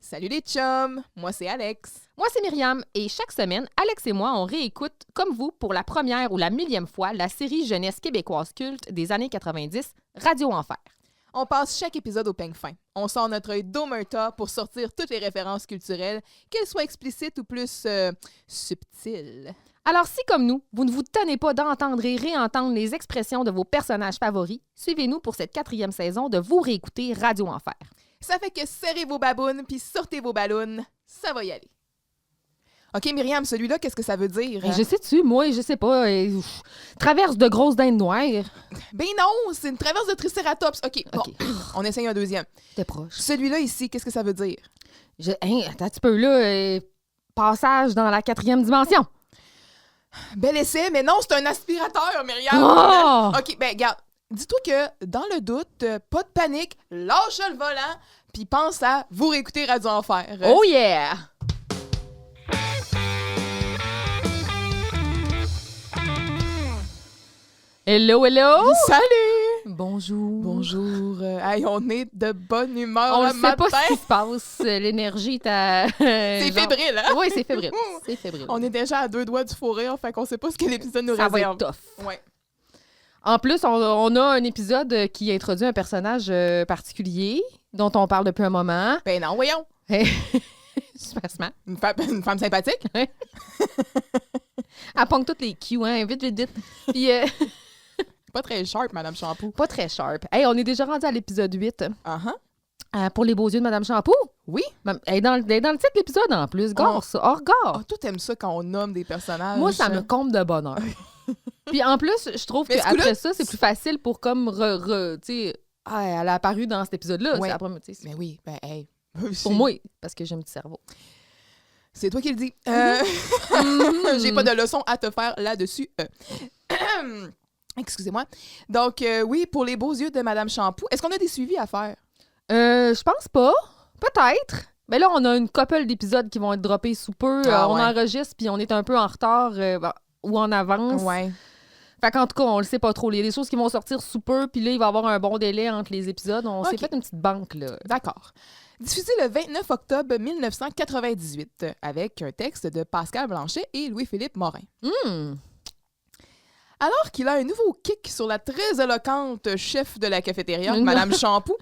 Salut les chums! Moi, c'est Alex. Moi, c'est Myriam, et chaque semaine, Alex et moi, on réécoute, comme vous, pour la première ou la millième fois, la série jeunesse québécoise culte des années 90, Radio Enfer. On passe chaque épisode au peigne fin. On sort notre œil d'omerta pour sortir toutes les références culturelles, qu'elles soient explicites ou plus subtiles. Alors, si, comme nous, vous ne vous tenez pas d'entendre et réentendre les expressions de vos personnages favoris, suivez-nous pour cette 4e saison de Vous réécouter Radio Enfer. Ça fait que serrez vos babounes puis sortez vos ballons. Ça va y aller. OK, Myriam, celui-là, qu'est-ce que ça veut dire? Je sais-tu, moi, je sais pas. Traverse de grosses dindes noires. Ben non, c'est une traverse de Triceratops. OK, bon, on essaye un deuxième. T'es proche. Celui-là ici, qu'est-ce que ça veut dire? Attends un petit peu, là. Passage dans la 4e dimension. Bel essai, mais non, c'est un aspirateur, Myriam. Oh! OK, ben regarde. Dis-toi que, dans le doute, pas de panique, lâche le volant, puis pense à vous réécouter Radio Enfer. Oh yeah! Hello, hello! Salut! Bonjour. Bonjour. Hey, on est de bonne humeur On le ne sait matin. pas ce qui se passe. L'énergie est à... C'est fébrile, hein? Oui, c'est fébrile. C'est fébrile. On est déjà à 2 doigts du fou rire, fait qu'on sait pas ce que l'épisode nous Ça va réserve. être tough. Ouais. En plus, on a un épisode qui introduit un personnage particulier dont on parle depuis un moment. Ben non, voyons. Super smart. Une femme sympathique? Elle pogne toutes les cues, hein, vite, vite, vite. Puis, Pas très sharp, Madame Shampoo. pas très sharp. Hey, on est déjà rendu à l'épisode 8. Pour les beaux yeux de Madame Shampoo. Oui? Elle est dans le titre de l'épisode, en plus. Gare, ça. Hors gare. Oh, toi, t'aimes ça quand on nomme des personnages. Moi, ça me comble de bonheur. Puis en plus, je trouve Mais qu'après ça, c'est plus facile pour comme tu sais, elle a apparu dans cet épisode-là. Ouais. C'est après, tu sais, Mais oui, ben hey. pour moi, parce que j'aime du cerveau. C'est toi qui le dis. J'ai pas de leçon à te faire là-dessus. Excusez-moi. Donc, oui, pour les beaux yeux de Madame Shampoo, est-ce qu'on a des suivis à faire? Je pense pas. Peut-être. Mais là, on a une couple d'épisodes qui vont être droppés sous peu. On enregistre, puis on est un peu en retard ou en avance. Ouais. Fait qu'en tout cas, on le sait pas trop. Il y a des choses qui vont sortir sous peu, puis là, il va y avoir un bon délai entre les épisodes. On s'est fait une petite banque, là. D'accord. Diffusé le 29 octobre 1998 avec un texte de Pascal Blanchet et Louis-Philippe Morin. Alors qu'il a un nouveau kick sur la très éloquente chef de la cafétéria, Madame Shampoo,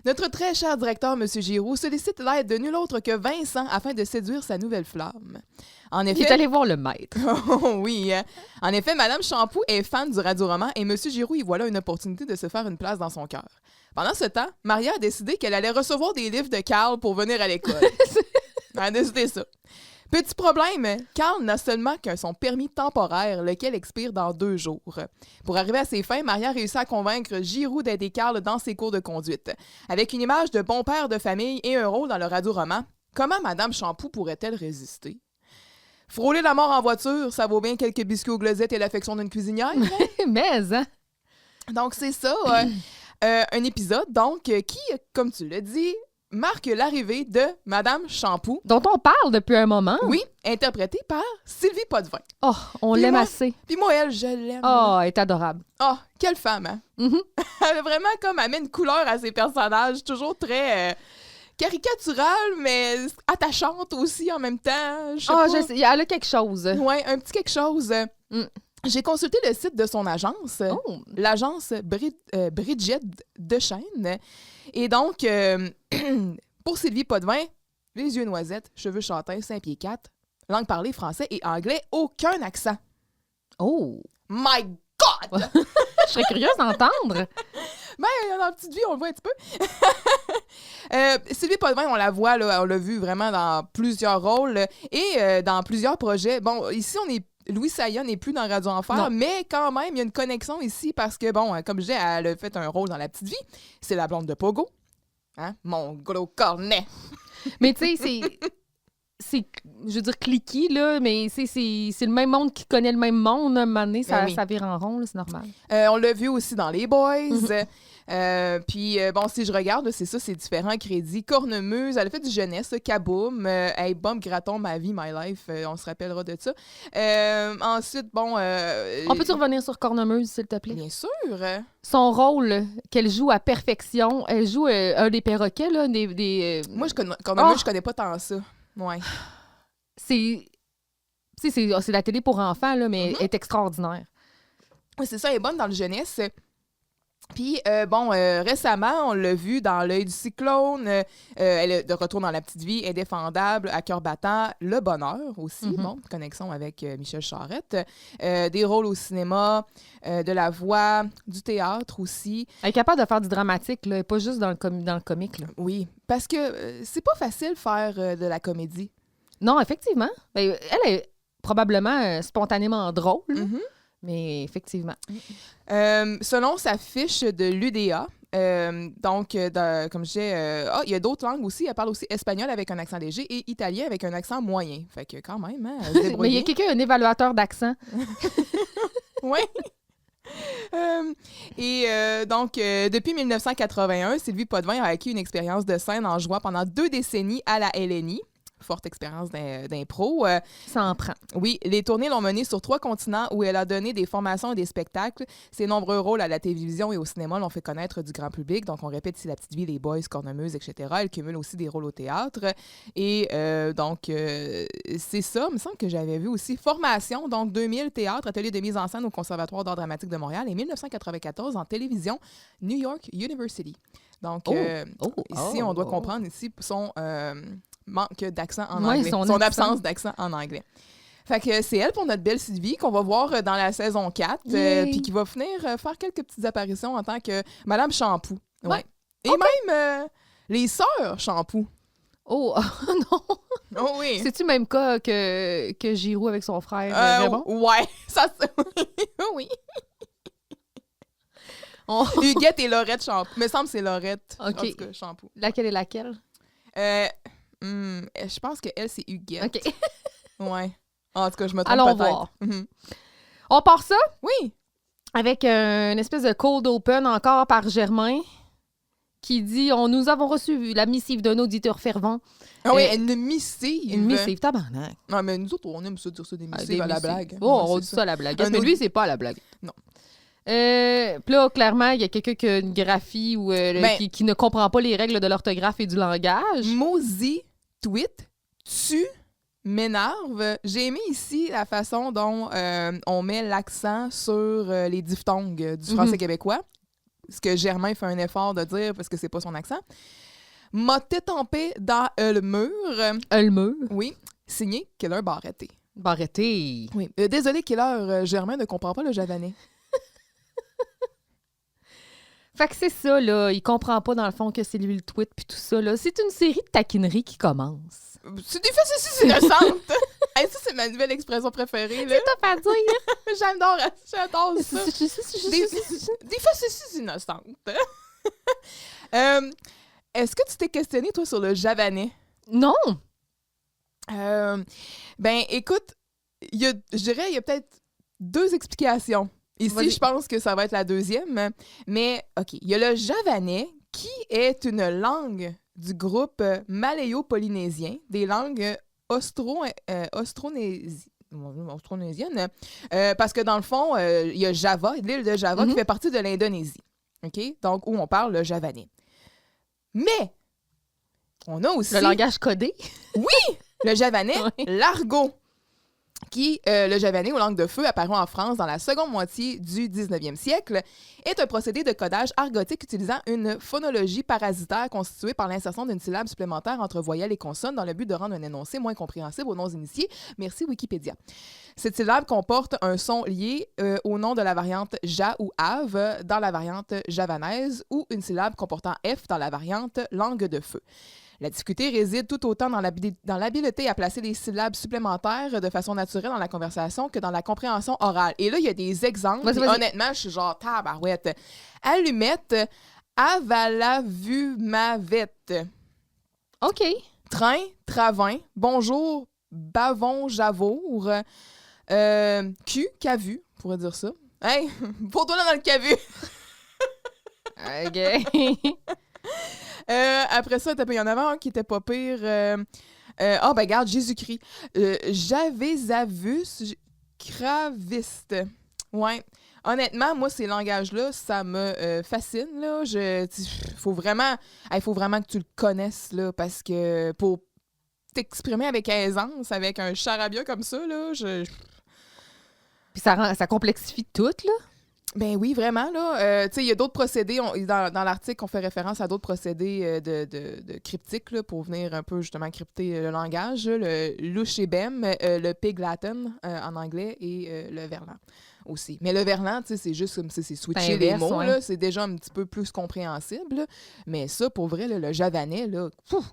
notre très cher directeur, M. Giroux, sollicite l'aide de nul autre que Vincent afin de séduire sa nouvelle flamme. En effet, Il est allé voir le maître. oui. En effet, Madame Shampoo est fan du radio-roman et M. Giroux y voit là une opportunité de se faire une place dans son cœur. Pendant ce temps, Maria a décidé qu'elle allait recevoir des livres de Carl pour venir à l'école. Elle a décidé ça. Petit problème, Carl n'a seulement qu'un son permis temporaire, lequel expire dans 2 jours. Pour arriver à ses fins, Maria réussit à convaincre Giroux d'aider Carl dans ses cours de conduite. Avec une image de bon père de famille et un rôle dans le radio-roman, comment Madame Shampoo pourrait-elle résister? Frôler la mort en voiture, ça vaut bien quelques biscuits aux glosettes et l'affection d'une cuisinière. Mais, hein? Donc, c'est ça. Un épisode, donc, qui, comme tu l'as dit, marque l'arrivée de Madame Shampoo. Dont on parle depuis un moment. Oui, interprétée par Sylvie Potvin. Oh, on Puis l'aime moi- assez. Puis moi, elle, je l'aime. Oh, elle est adorable. Oh, quelle femme, hein? Mhm. Elle a vraiment comme, elle met une couleur à ses personnages, toujours très caricaturale, mais attachante aussi en même temps. Je sais Oh, pas. je sais, elle a quelque chose. Ouais, un petit quelque chose. J'ai consulté le site de son agence, Oh. l'agence Bridget Dechaine. Et donc, pour Sylvie Potvin, les yeux noisettes, cheveux châtains, 5 pieds 4, langue parlée français et anglais, aucun accent. Oh. My God! Je serais curieuse d'entendre. Ben, dans la petite vie, on le voit un petit peu. Sylvie Potvin, on la voit, là, on l'a vu vraiment dans plusieurs rôles et dans plusieurs projets. Bon, ici, Louis Saya n'est plus dans Radio Enfer, Non. mais quand même, il y a une connexion ici parce que, bon, comme je disais, elle a fait un rôle dans La Petite Vie. C'est la blonde de Pogo. Hein? Mon gros cornet. Mais tu sais, c'est, je veux dire, cliqué, là, mais c'est le même monde qui connaît le même monde. À un moment donné, ça vire en rond, là, c'est normal. On l'a vu aussi dans Les Boys. Puis, bon, si je regarde, là, c'est ça, c'est différents crédits. Cornemuse, elle a fait du jeunesse, Kaboom, Hey Bomb, Graton, Ma Vie, My Life, on se rappellera de ça. Ensuite, bon... On peut-tu revenir sur Cornemuse, s'il te plaît? Bien sûr! Son rôle qu'elle joue à perfection, elle joue un des perroquets, là, Moi, Cornemuse, je connais pas tant ça. Ouais. C'est la télé pour enfants, là, mais elle est extraordinaire. Oui, c'est ça, elle est bonne dans le jeunesse. Puis, récemment, on l'a vu dans L'œil du cyclone. Elle est de retour dans La petite vie, Indéfendable, À cœur battant, Le bonheur aussi, connexion avec Michel Charette. Des rôles au cinéma, de la voix, du théâtre aussi. Elle est capable de faire du dramatique, là, et pas juste dans le comique. Là. Oui, parce que c'est pas facile de faire de la comédie. Non, effectivement. Elle est probablement spontanément drôle. Mais effectivement. Selon sa fiche de l'UDA, donc, comme je disais, il y a d'autres langues aussi. Elle parle aussi espagnol avec un accent léger et italien avec un accent moyen. Fait que quand même, hein, elle se débrouille. Mais il y a quelqu'un, un évaluateur d'accent. Oui. Donc, depuis 1981, Sylvie Potvin a acquis une expérience de scène en jouant pendant 2 décennies à la LNI. Forte expérience d'impro. Ça en prend. Oui, les tournées l'ont menée sur 3 continents où elle a donné des formations et des spectacles. Ses nombreux rôles à la télévision et au cinéma l'ont fait connaître du grand public. Donc, on répète ici La petite vie, Les Boys, Cornemuse, etc. Elle cumule aussi des rôles au théâtre. Et c'est ça. Il me semble que j'avais vu aussi formation. Donc, 2000 théâtre, atelier de mise en scène au Conservatoire d'art dramatique de Montréal et 1994 en télévision, New York University. Donc, ici, on doit comprendre ici son... manque d'accent en anglais. Son absence d'accent en anglais. Fait que c'est elle pour notre belle Sylvie qu'on va voir dans la saison 4 puis qui va venir faire quelques petites apparitions en tant que Madame Champoux. Ouais. Et même les sœurs Champoux. Oh, non! Oh oui! C'est-tu le même cas que Giroux avec son frère Raymond? Ouais, ça oui. Huguette et Laurette Champoux. Il me semble que c'est Laurette. OK. En tout cas, Champoux. Laquelle est laquelle? Je pense qu'elle, c'est Huguette. OK. Ouais. En tout cas, je me trompe Allons peut-être. voir. On part ça? Oui. Avec une espèce de cold open encore par Germain qui dit « Nous avons reçu la missive d'un auditeur fervent. » Ah oui, une missive. Une missive, tabarnak. Non, mais nous autres, on aime ça dire ça, des missives à la blague. Oh, on dit ça à la blague. Mais lui, c'est pas à la blague. Non. Puis là, clairement, il y a quelqu'un qui a une graphie ou qui ne comprend pas les règles de l'orthographe et du langage. Mozy, tweet, tu m'énerve. J'ai aimé ici la façon dont on met l'accent sur les diphtongues du français québécois. Ce que Germain fait un effort de dire parce que c'est pas son accent. M'a tétampé dans le mur. Le mur? Oui. Signé Killer Barreté. Barreté. Oui. Désolé, Killer, Germain ne comprend pas le javanais. Fait que c'est ça, là. Il comprend pas, dans le fond, que c'est lui le tweet puis tout ça, là. C'est une série de taquineries qui commence. C'est des facéties innocentes! Hey, ça, c'est ma nouvelle expression préférée, là. C'est top à dire! J'adore ça. Des facéties innocentes. Est-ce que tu t'es questionné, toi, sur le javanais? Non! Ben, écoute, je dirais, il y a peut-être 2 explications. Ici, je pense que ça va être la deuxième. Mais, OK, il y a le javanais qui est une langue du groupe malayo-polynésien, des langues austronésiennes. Parce que, dans le fond, il y a Java, l'île de Java, qui fait partie de l'Indonésie. OK? Donc, où on parle le javanais. Mais, on a aussi... Le langage codé? Oui! Le javanais, l'argot. Le javanais aux langues de feu, apparu en France dans la seconde moitié du 19e siècle, est un procédé de codage argotique utilisant une phonologie parasitaire constituée par l'insertion d'une syllabe supplémentaire entre voyelles et consonnes dans le but de rendre un énoncé moins compréhensible aux non-initiés. Merci Wikipédia. Cette syllabe comporte un son lié au nom de la variante ja ou ave dans la variante javanaise ou une syllabe comportant f dans la variante langue de feu. La difficulté réside tout autant dans l'habileté à placer des syllabes supplémentaires de façon naturelle dans la conversation que dans la compréhension orale. Et là, il y a des exemples. Vas-y. Honnêtement, je suis genre tabarouette. Allumette, avalavumavette. OK. train, travain, bonjour, bavon, javour, cul, cavu, on pourrait dire ça. Hey, pour-toi dans le cavu! OK. Après ça, il y en avait un qui était pas pire. Regarde, Jésus-Christ. Javésavus Craviste. Ouais. Honnêtement, moi, ces langages-là, ça me fascine, là. Faut vraiment que tu le connaisses, là, parce que pour t'exprimer avec aisance, avec un charabia comme ça, là, Puis ça complexifie tout, là? Ben oui, vraiment, là. Tu sais, il y a d'autres procédés. Dans l'article, on fait référence à d'autres procédés de cryptique, là, pour venir un peu, justement, crypter le langage. Là, le Lushebem, le Pig Latin en anglais et le verlan aussi. Mais le verlan, tu sais, c'est juste comme ça, c'est switcher les mots, là. C'est déjà un petit peu plus compréhensible, là. Mais ça, pour vrai, là, le javanais, là,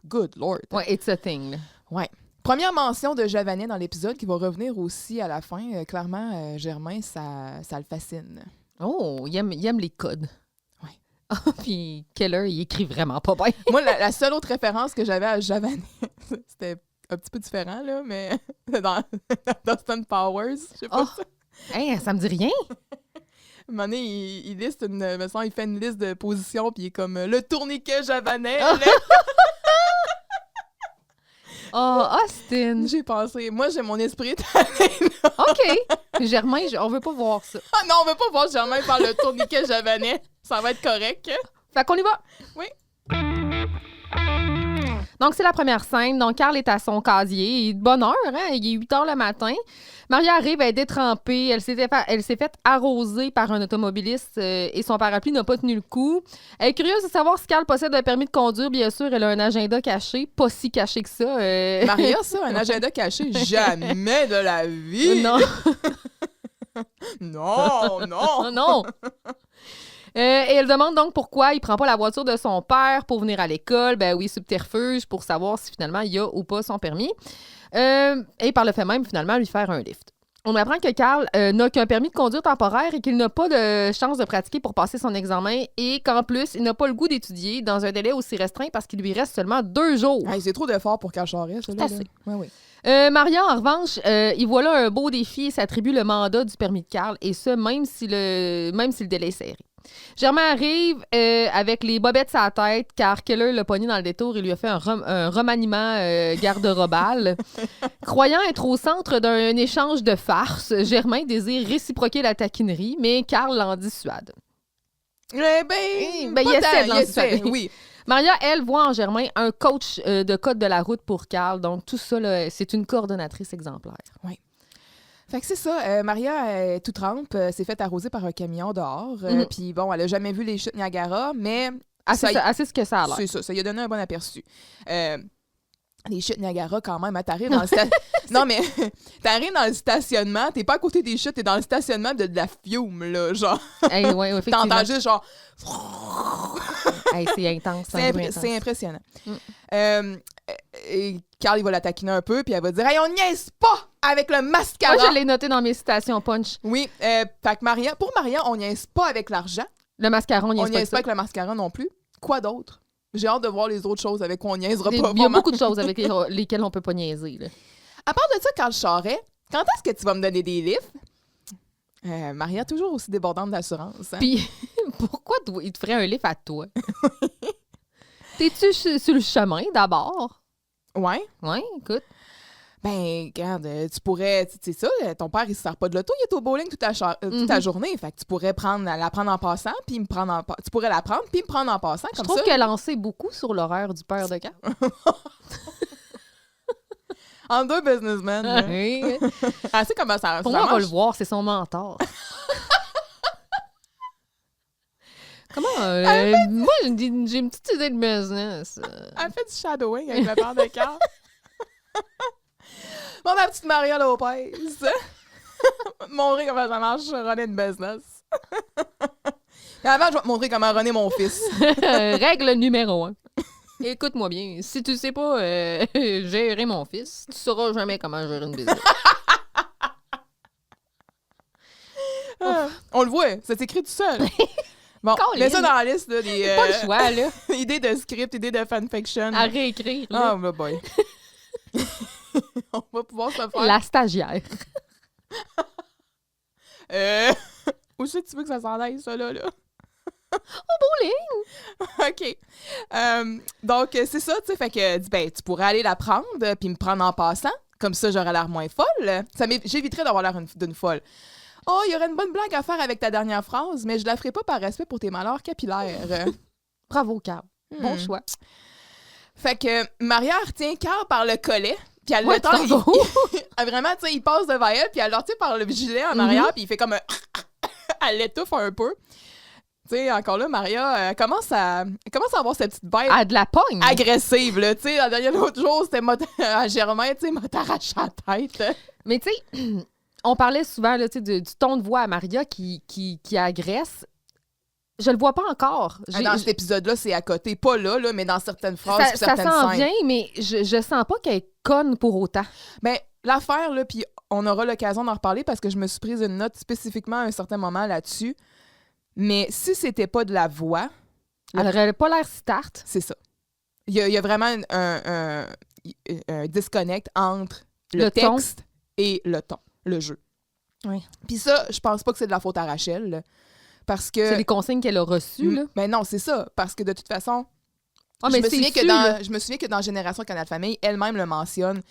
good lord. Ouais, it's a thing, là. Ouais. Première mention de javanais dans l'épisode qui va revenir aussi à la fin. Clairement, Germain, ça le fascine. Oh, il aime les codes. Ouais. Puis Keller, il écrit vraiment pas bien. Moi, la seule autre référence que j'avais à javanais, c'était un petit peu différent, là, mais dans Austin Powers, je sais pas ça. Hey, ça me dit rien. À un moment donné, il liste il fait une liste de positions, puis il est comme le tourniquet javanais. Austin. J'ai pensé. Moi, j'ai mon esprit. OK. Germain, on veut pas voir ça. Ah non, on veut pas voir Germain faire le tourniquet javanais. Ça va être correct. Fait qu'on y va. Oui. Donc, c'est la première scène. Donc, Carl est à son casier. De bonne heure, hein? Il est 8 heures le matin. Maria arrive, elle est détrempée. Elle s'est fait arroser par un automobiliste et son parapluie n'a pas tenu le coup. Elle est curieuse de savoir si Carl possède un permis de conduire. Bien sûr, elle a un agenda caché. Pas si caché que ça. Maria, ça, un agenda caché? Jamais de la vie! Non. Non! Non! Et elle demande donc pourquoi il prend pas la voiture de son père pour venir à l'école. Ben oui, subterfuge pour savoir si finalement il a ou pas son permis. Et par le fait même, finalement, lui faire un lift. On apprend que Carl n'a qu'un permis de conduire temporaire et qu'il n'a pas de chance de pratiquer pour passer son examen et qu'en plus, il n'a pas le goût d'étudier dans un délai aussi restreint parce qu'il lui reste seulement 2 jours. Hey, c'est trop d'efforts pour Carl Charest. C'est assez. Oui. Maria, en revanche, il voit là un beau défi et s'attribue le mandat du permis de Carl, et ce, même si le délai est serré. Germain arrive avec les bobettes sur la tête, car Keller l'a pogné dans le détour et lui a fait un remaniement garde-robal. Croyant être au centre d'un échange de farce, Germain désire réciproquer la taquinerie, mais Carl l'en dissuade. Il essaie de l'en dissuader. Oui. Maria, elle, voit en Germain un coach de code de la route pour Carl. Donc, tout ça, là, c'est une coordonnatrice exemplaire. Oui. Fait que c'est ça. Maria, toute trempe, s'est faite arroser par un camion dehors. Puis bon, elle a jamais vu les chutes Niagara, mais... Assez ce que ça a l'air. C'est ça. Ça lui a donné un bon aperçu. Les chutes Niagara, quand même, t'arrives dans le Non, mais t'arrives dans le stationnement, t'es pas à côté des chutes, t'es dans le stationnement de la fiume, là, genre. Hey, ouais, effectivement. T'entends juste genre... Hey, c'est intense. C'est impressionnant. Et Carl, il va la taquiner un peu, puis elle va dire « Hey, on niaise pas avec le mascara! » Moi, je l'ai noté dans mes citations punch. Oui, fait que pour Maria, on niaise pas avec l'argent. Le mascara, on niaise pas avec le mascara non plus. Quoi d'autre? J'ai hâte de voir les autres choses avec quoi on niaisera pas. Il y a beaucoup de choses avec lesquelles on peut pas niaiser. Là. À part de ça, Carl Charest, quand est-ce que tu vas me donner des livres? Maria, toujours aussi débordante d'assurance. Hein? Puis, pourquoi il te ferait un livre à toi? T'es-tu sur le chemin, d'abord? Ouais. Ouais, écoute. Ben, regarde, tu pourrais... Tu sais ça, ton père, il se sert pas de l'auto, il est au bowling toute ta journée. Fait que tu pourrais la prendre en passant, puis me prendre tu pourrais la prendre, puis me prendre en passant, comme ça. Je trouve qu'elle en sait beaucoup sur l'horaire du père de Carl. En deux businessmen. Oui. Ah, c'est comment ça Pour ça moi, on va marche. le voir, c'est son mentor. Comment? Moi, j'ai une petite idée de business. Elle fait du shadowing avec le père de Carl. Bon, ma petite Maria Lopez. Montrer comment ça marche, runner une business. Mais avant, je vais te montrer comment runner mon fils. Règle numéro 1. Écoute-moi bien, si tu sais pas gérer mon fils, tu sauras jamais comment gérer une business. On le voit, ça s'écrit tout seul. Bon, Colin. mets ça dans la liste, là, des Pas le choix, là. idées de script, idées de fanfiction. À réécrire, là. Oh, boy. On va pouvoir se faire. La stagiaire. Où c'est que tu veux que ça s'en aille, ça, là? Bowling! OK. Donc, c'est ça, tu sais, fait que, ben, tu pourrais aller la prendre puis me prendre en passant. Comme ça, j'aurais l'air moins folle. J'éviterais d'avoir l'air d'une folle. Oh, il y aurait une bonne blague à faire avec ta dernière phrase, mais je la ferai pas par respect pour tes malheurs capillaires. Bravo, Carl. Bon choix. Fait que Maria retient Carl par le collet, puis elle Ouais, le tend. bravo. Vraiment, tu sais, il passe devant elle, puis elle le retient par le gilet en arrière, puis il fait comme un... elle l'étouffe un peu. Tu sais, encore là, Maria elle commence à avoir cette petite vibe Ah, de la pogne. agressive, là. Tu sais, l'autre jour, c'était à Germain, tu sais, m'a t'arraché la tête. Mais tu sais, on parlait souvent là, tu sais, du ton de voix à Maria qui agresse. Je le vois pas encore. Dans cet épisode-là, c'est à côté. Pas là, mais dans certaines phrases puis ça certaines s'en scènes. vient, mais je sens pas qu'elle est conne pour autant. Ben, l'affaire, là, puis on aura l'occasion d'en reparler parce que je me suis prise une note spécifiquement à un certain moment là-dessus. Mais si c'était pas de la voix... Elle aurait pas l'air start. C'est ça. Il y a vraiment un disconnect entre le ton. texte et le ton, le jeu. Oui. Puis ça, je pense pas que c'est de la faute à Rachel, là, parce que... C'est les consignes qu'elle a reçues, là. Mais non, c'est ça, parce que de toute façon... Ah, mais je me c'est souviens que dans Génération Canal Famille, elle-même le mentionne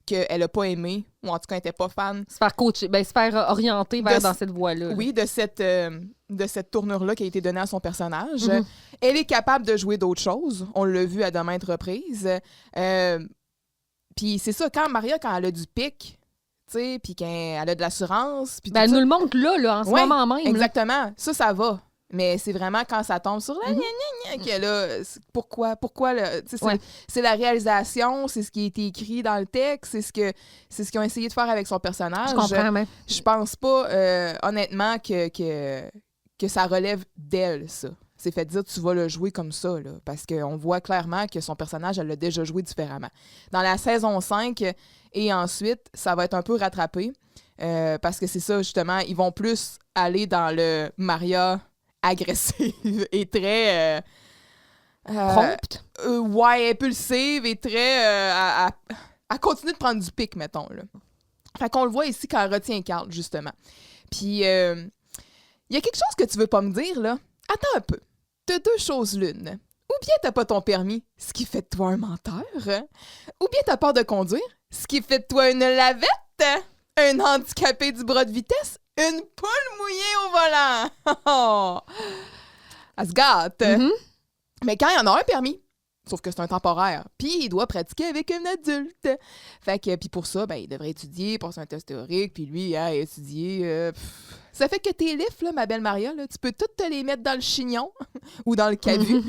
qu'elle a pas aimé, ou en tout cas, elle était pas fan. se faire coacher, se faire orienter vers dans cette voie-là. Oui, de cette tournure-là qui a été donnée à son personnage. Mhm. Elle est capable de jouer d'autres choses. On l'a vu à de maintes reprises. Puis c'est ça, quand elle a du pic, tu sais, puis qu'elle a de l'assurance... puis tout Elle ça, nous le montre là, en ce ouais, moment même. là. exactement. Ça va. Mais c'est vraiment quand ça tombe sur la gna gna gna que là, pourquoi c'est la réalisation, c'est ce qui a été écrit dans le texte, c'est ce qu'ils ont essayé de faire avec son personnage. Je comprends, mais... Je pense pas, honnêtement, que ça relève d'elle, ça. C'est fait dire, tu vas le jouer comme ça, là, parce qu'on voit clairement que son personnage, elle l'a déjà joué différemment. Dans la saison 5 et ensuite, ça va être un peu rattrapé, parce que c'est ça, justement, ils vont plus aller dans le Maria agressive et très... Prompte. Ouais, impulsive et très... à continuer de prendre du pic, mettons, là. Fait qu'on le voit ici quand elle retient Carl, justement. Puis, il y a quelque chose que tu veux pas me dire, là. Attends un peu. T'as deux choses l'une. Ou bien t'as pas ton permis, ce qui fait de toi un menteur. Ou bien t'as peur de conduire, ce qui fait de toi une lavette. Un handicapé du bras de vitesse. Une poule mouillée au volant. Elle se gâte. Mhm. Mais quand il en a un permis, sauf que c'est un temporaire, puis il doit pratiquer avec un adulte. Fait que, puis pour ça, ben, il devrait étudier, passer un test théorique, puis lui, il a étudié. Ça fait que tes livres, là, ma belle Maria, là, tu peux toutes te les mettre dans le chignon ou dans le cavu.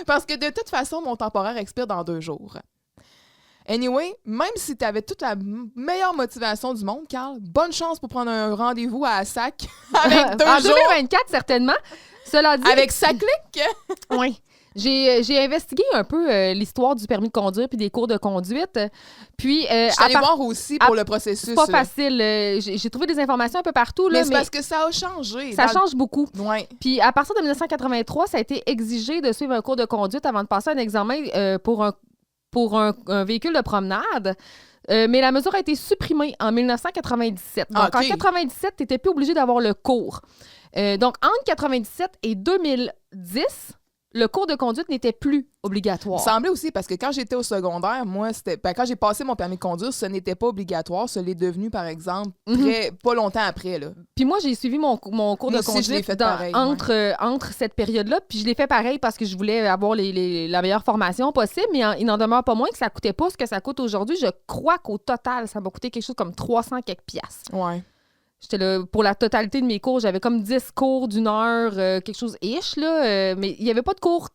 Parce que de toute façon, mon temporaire expire dans 2 jours. Anyway, même si tu avais toute la meilleure motivation du monde, Carl, bonne chance pour prendre un rendez-vous à SAC avec 2 en jours. 2024, certainement. Cela dit... Avec sa clique. Oui. J'ai investigué un peu l'histoire du permis de conduire puis des cours de conduite. Puis, Je suis allée voir aussi pour le processus. c'est pas là. facile. J'ai trouvé des informations un peu partout. Mais Là, c'est parce que ça a changé. ça change beaucoup. Ouais. Puis, à partir de 1983, ça a été exigé de suivre un cours de conduite avant de passer un examen pour un véhicule de promenade. Mais la mesure a été supprimée en 1997. Donc, OK. en 1997, tu n'étais plus obligé d'avoir le cours. Donc, entre 1997 et 2010, le cours de conduite n'était plus obligatoire. Il me semblait aussi, parce que quand j'étais au secondaire, moi, quand j'ai passé mon permis de conduire, ce n'était pas obligatoire. Ce l'est devenu, par exemple, pas longtemps après. Là. Puis moi, j'ai suivi mon cours Moi de aussi, je l'ai conduite fait pareil, entre cette période-là. Puis je l'ai fait pareil parce que je voulais avoir la meilleure formation possible. Mais il n'en demeure pas moins que ça coûtait pas ce que ça coûte aujourd'hui. Je crois qu'au total, ça m'a coûté quelque chose comme 300 quelques piastres. Ouais. J'étais là, pour la totalité de mes cours, j'avais comme 10 cours d'1 heure, quelque chose ish, là. Mais il n'y avait pas de cours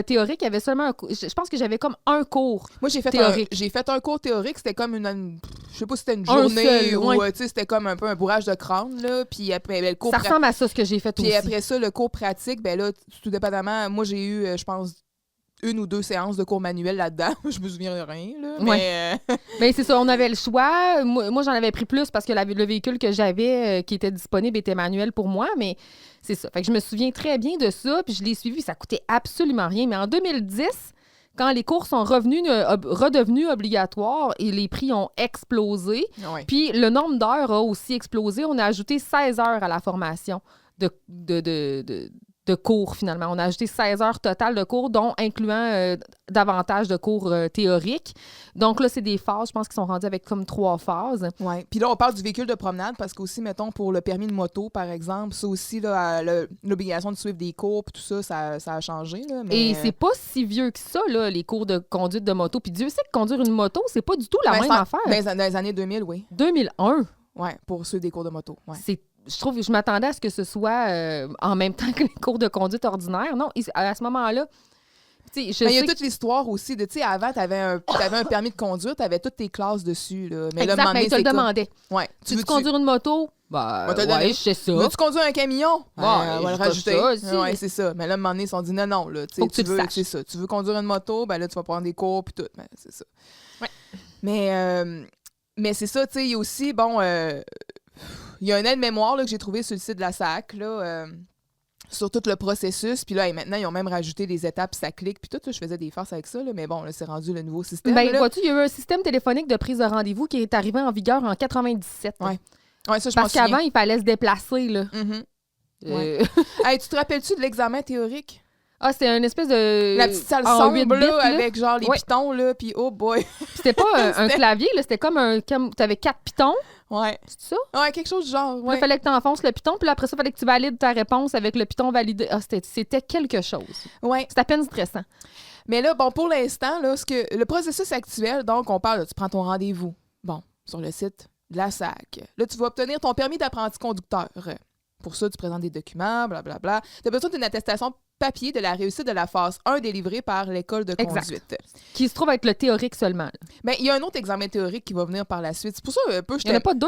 théorique, il y avait seulement un cours. Je pense que j'avais comme un cours. Moi, j'ai fait un cours théorique. C'était comme je sais pas si c'était une Un journée seul, ou ouais. tu sais, c'était comme un peu un bourrage de crâne. Là. Puis après, le cours Ça ressemble à ça, ce que j'ai fait Puis aussi. après ça, le cours pratique, ben là, tout dépendamment, moi, j'ai eu, je pense, 1 ou 2 séances de cours manuels là-dedans. Je me souviens de rien, là. Ouais. Mais c'est ça, on avait le choix. Moi j'en avais pris plus parce que le véhicule que j'avais qui était disponible était manuel pour moi, mais c'est ça. Fait que je me souviens très bien de ça, puis je l'ai suivi, ça coûtait absolument rien. Mais en 2010, quand les cours sont redevenus obligatoires et les prix ont explosé, Ouais. puis le nombre d'heures a aussi explosé, on a ajouté 16 heures à la formation de cours, finalement. On a ajouté 16 heures totales de cours, dont incluant davantage de cours théoriques. Donc là, c'est des phases, je pense qu'ils sont rendus avec comme 3 phases. Oui. Puis là, on parle du véhicule de promenade parce qu'aussi, mettons, pour le permis de moto, par exemple, ça aussi, là, l'obligation de suivre des cours puis tout ça, ça a changé. Là, mais... Et c'est pas si vieux que ça, là, les cours de conduite de moto. Puis Dieu sait que conduire une moto, c'est pas du tout la même affaire. Dans les années 2000, oui. 2001. Oui, pour ceux des cours de moto. Ouais. Je m'attendais à ce que ce soit en même temps que les cours de conduite ordinaire. Non, à ce moment-là, il y a toute l'histoire aussi de, tu sais, avant, t'avais un permis de conduire, t'avais toutes tes classes dessus, là. Mais exact, là, mais ils te le demandaient. Ouais. Tu veux conduire une moto? Ben, ouais, je sais ça. Veux-tu conduire un camion? Ouais, on va le rajouter. Ouais, c'est ça. Mais là, à un moment donné, ils se sont dit non, là. Faut que tu le saches. C'est ça. Tu veux conduire une moto, ben là, tu vas prendre des cours, puis tout. Ben, c'est ça. Ouais. Mais c'est ça, tu sais, il y a aussi, bon... il y a un aide-mémoire là, que j'ai trouvé sur le site de la SAC, là, sur tout le processus. Puis là, maintenant, ils ont même rajouté des étapes, ça clique. Puis tout, là, je faisais des farces avec ça, là, mais bon, là, c'est rendu le nouveau système. Ben, vois-tu, il y a eu un système téléphonique de prise de rendez-vous qui est arrivé en vigueur en 97. Ouais. Ouais, ça, je parce qu'avant, il fallait se déplacer, là. Mm-hmm. Ouais. Hey, tu te rappelles-tu de l'examen théorique? Ah, c'était une espèce de... La petite salle sombre, là, avec genre les pitons, là, puis oh boy! C'était pas un clavier, là, c'était comme un... T'avais 4 pitons. Ouais. C'est ça? Ouais, quelque chose du genre, ouais. Il fallait que tu enfonces le piton, puis après ça, il fallait que tu valides ta réponse avec le piton validé. Ah, c'était quelque chose. Ouais. C'est à peine stressant. Mais là, bon, pour l'instant, là, le processus actuel, donc, on parle, là, tu prends ton rendez-vous, bon, sur le site de la SAC. Là, tu vas obtenir ton permis d'apprenti conducteur. Pour ça, tu présentes des documents, blablabla. Tu as besoin d'une attestation papier de la réussite de la phase 1 délivrée par l'école de conduite. Exact. Qui se trouve être le théorique seulement. Bien, il y a un autre examen théorique qui va venir par la suite. C'est pour ça, un peu, il n'y en a pas 2?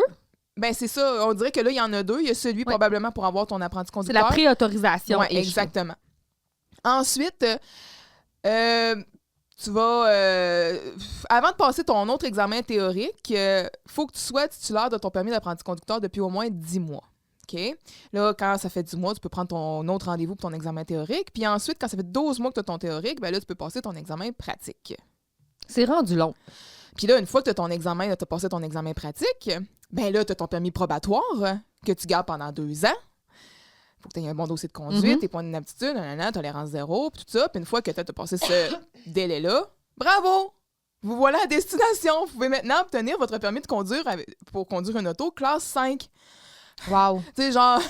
Ben c'est ça. On dirait que là, il y en a 2. Il y a celui probablement pour avoir ton apprenti conducteur. C'est la préautorisation. Oui, exactement. Ensuite, tu vas... avant de passer ton autre examen théorique, faut que tu sois titulaire de ton permis d'apprenti conducteur depuis au moins 10 mois. OK? Là, quand ça fait 10 mois, tu peux prendre ton autre rendez-vous pour ton examen théorique. Puis ensuite, quand ça fait 12 mois que tu as ton théorique, ben là, tu peux passer ton examen pratique. C'est rendu long. Puis là, une fois que tu as ton examen, tu as passé ton examen pratique, ben là, tu as ton permis probatoire que tu gardes pendant 2 ans. Faut que tu aies un bon dossier de conduite, tes points d'inaptitude, tolérance zéro, puis tout ça. Puis une fois que tu as passé ce délai-là, bravo! Vous voilà à destination. Vous pouvez maintenant obtenir votre permis de conduire pour conduire une auto classe 5. Wow! Tu sais, genre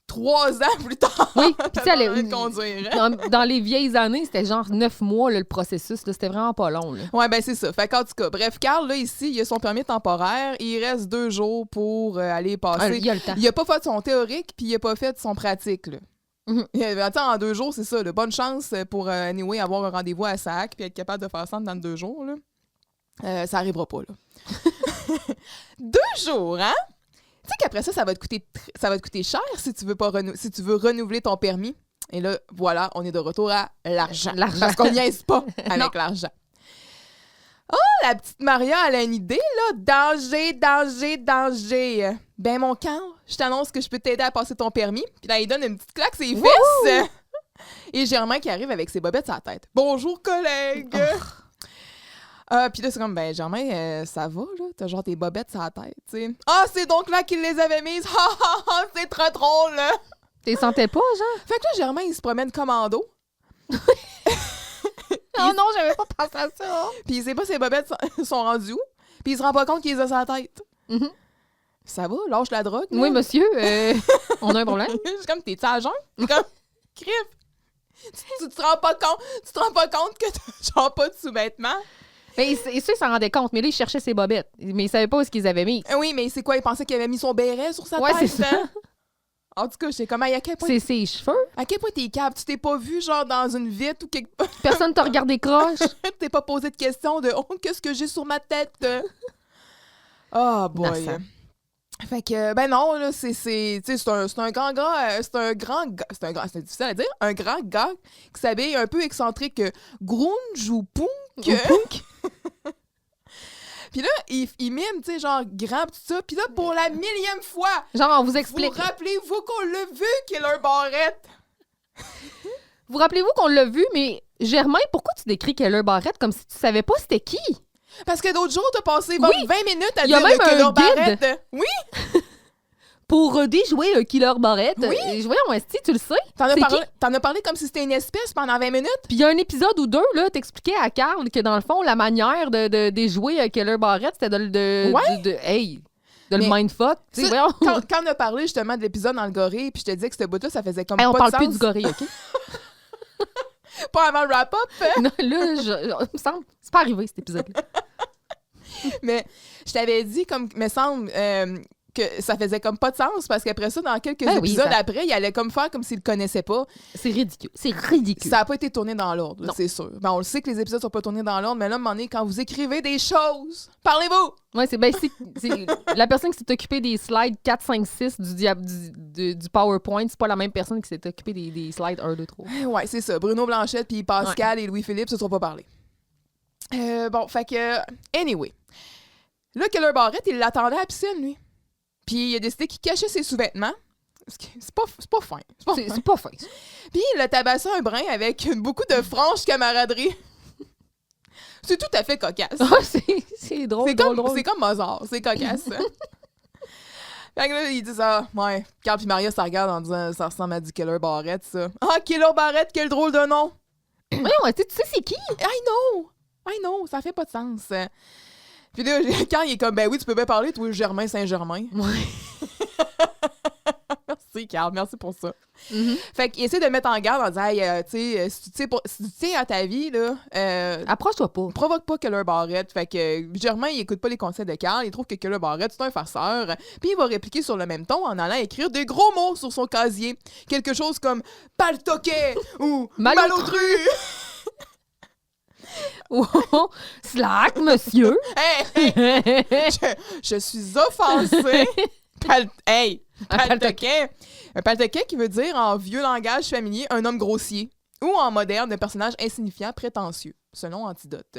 3 ans plus tard. Oui, puis tu sais, conduire. Dans les vieilles années, c'était genre 9 mois là, le processus. Là, c'était vraiment pas long. Là. Ouais, ben c'est ça. Fait qu'en tout cas, bref, Carl, là, ici, il a son permis temporaire. Il reste 2 jours pour aller passer. Il y a le temps. Il a pas fait son théorique, puis il a pas fait son pratique, là. Attends, en 2 jours, c'est ça. Là. Bonne chance pour, anyway, avoir un rendez-vous à SAC puis être capable de faire ça dans 2 jours, là. Ça arrivera pas, là. 2 jours, hein? Tu sais qu'après ça va te coûter cher si tu veux renouveler ton permis. Et là, voilà, on est de retour à l'argent. Parce qu'on niaise pas avec l'argent. Oh, la petite Maria, elle a une idée, là. Danger, danger, danger. Ben, mon Carl, je t'annonce que je peux t'aider à passer ton permis. Puis là, il donne une petite claque ses fesses. Et Germain qui arrive avec ses bobettes sur la tête. Bonjour, collègue. Puis là, c'est comme, ben, Germain, ça va, là? T'as genre tes bobettes sur la tête, tu sais. Ah, c'est donc là qu'il les avait mises. C'est trop drôle, là. T'es sentais pas, genre? Fait que là, Germain, il se promène commando. Non, j'avais pas pensé à ça. Puis il sait pas ses bobettes sont rendues où. Puis il se rend pas compte qu'il les a sur la tête. Ça va? Lâche la drogue, là? Oui, monsieur, on a un problème. C'est comme, t'es-tu à jeun? C'est comme, crif. Tu te rends pas compte que t'as genre pas de sous-vêtements? Mais ça, il s'en rendait compte, mais là, il cherchait ses bobettes. Mais il savait pas où est-ce qu'ils avaient mis. Oui, mais c'est quoi? Il pensait qu'il avait mis son béret sur sa tête? Ouais, c'est ça. En tout cas, je sais comment, à quel point... C'est ses cheveux. À quel point t'es câble? Tu t'es pas vu, genre, dans une vitre ou quelque part? Personne t'a regardé croche. T'es pas posé de questions de « Oh, qu'est-ce que j'ai sur ma tête? » Oh, boy. Fait que, ben non, là, c'est un grand gars, c'est difficile à dire, un grand gars qui s'habille un peu excentrique, grunge ou punk. Puis là, il mime, tu sais, genre grand pis tout ça. Puis là, pour la millième fois, genre, on vous explique. Vous rappelez-vous qu'on l'a vu, Killer Barrett? Vous rappelez-vous qu'on l'a vu, mais Germain, pourquoi tu décris Killer Barrett comme si tu savais pas c'était qui? Parce que d'autres jours, t'as passé 20 minutes à Il y a dire même le Killer un guide. Barrett. Oui? Pour déjouer Killer Barrett. Oui. Voyons, Esti, tu le sais? T'en as parlé comme si c'était une espèce pendant 20 minutes? Puis il y a un épisode ou deux, là, t'expliquais à Carl que dans le fond, la manière de déjouer Killer Barrett, c'était de le mindfuck. Tu sais, voyons. Quand on a parlé justement de l'épisode dans le gorille, puis je te disais que ce bout-là, ça faisait comme pas on de parle sens. plus du gorille, OK? Pas avant le wrap-up. Non, là, il me semble, c'est pas arrivé, cet épisode-là. Mais je t'avais dit, comme, me semble, que ça faisait comme pas de sens, parce qu'après ça, dans quelques épisodes après, il allait comme faire comme s'il le connaissait pas. C'est ridicule. C'est ridicule. Ça n'a pas été tourné dans l'ordre, là, c'est sûr. Ben, on le sait que les épisodes sont pas tournés dans l'ordre, mais là, à un moment donné, quand vous écrivez des choses, parlez-vous! Oui, c'est la personne qui s'est occupée des slides 4, 5, 6 du PowerPoint, c'est pas la même personne qui s'est occupée des slides 1, 2, 3. Ouais, c'est ça. Bruno Blanchette puis Pascal et Louis-Philippe se sont pas parlé. Bon, fait que... Anyway. Là, Killer Barrett, il l'attendait à la piscine, lui. Puis il a décidé qu'il cachait ses sous-vêtements. C'est pas fin. C'est pas fin. Puis il a tabassé un brin avec beaucoup de franche camaraderie. C'est tout à fait cocasse. C'est drôle, C'est comme Mozart. C'est cocasse. Fait que là, il dit ça. Ouais. Carl puis Maria, ça regarde en disant ça ressemble à du Killer Barrett, ça. Ah, Killer Barrett, quel drôle de nom! Voyons, tu sais c'est qui? I know, ça fait pas de sens. Puis là, quand il est comme, ben oui, tu peux bien parler, toi, Germain Saint-Germain. Merci, Carl, merci pour ça. Mm-hmm. Fait qu'il essaie de le mettre en garde en disant, hey, tu sais, si tu tiens à ta vie, là. Approche-toi pas. Provoque pas Killer Barrett. Fait que Germain, il écoute pas les conseils de Carl, il trouve que Killer Barrett, c'est un farceur. Puis il va répliquer sur le même ton en allant écrire des gros mots sur son casier. Quelque chose comme paltoquet ou malotru. Oh, slack, monsieur. Hey, je suis offensée. Paltoquet. Un paltoquet qui veut dire, en vieux langage familier, un homme grossier. Ou en moderne, un personnage insignifiant, prétentieux, selon Antidote.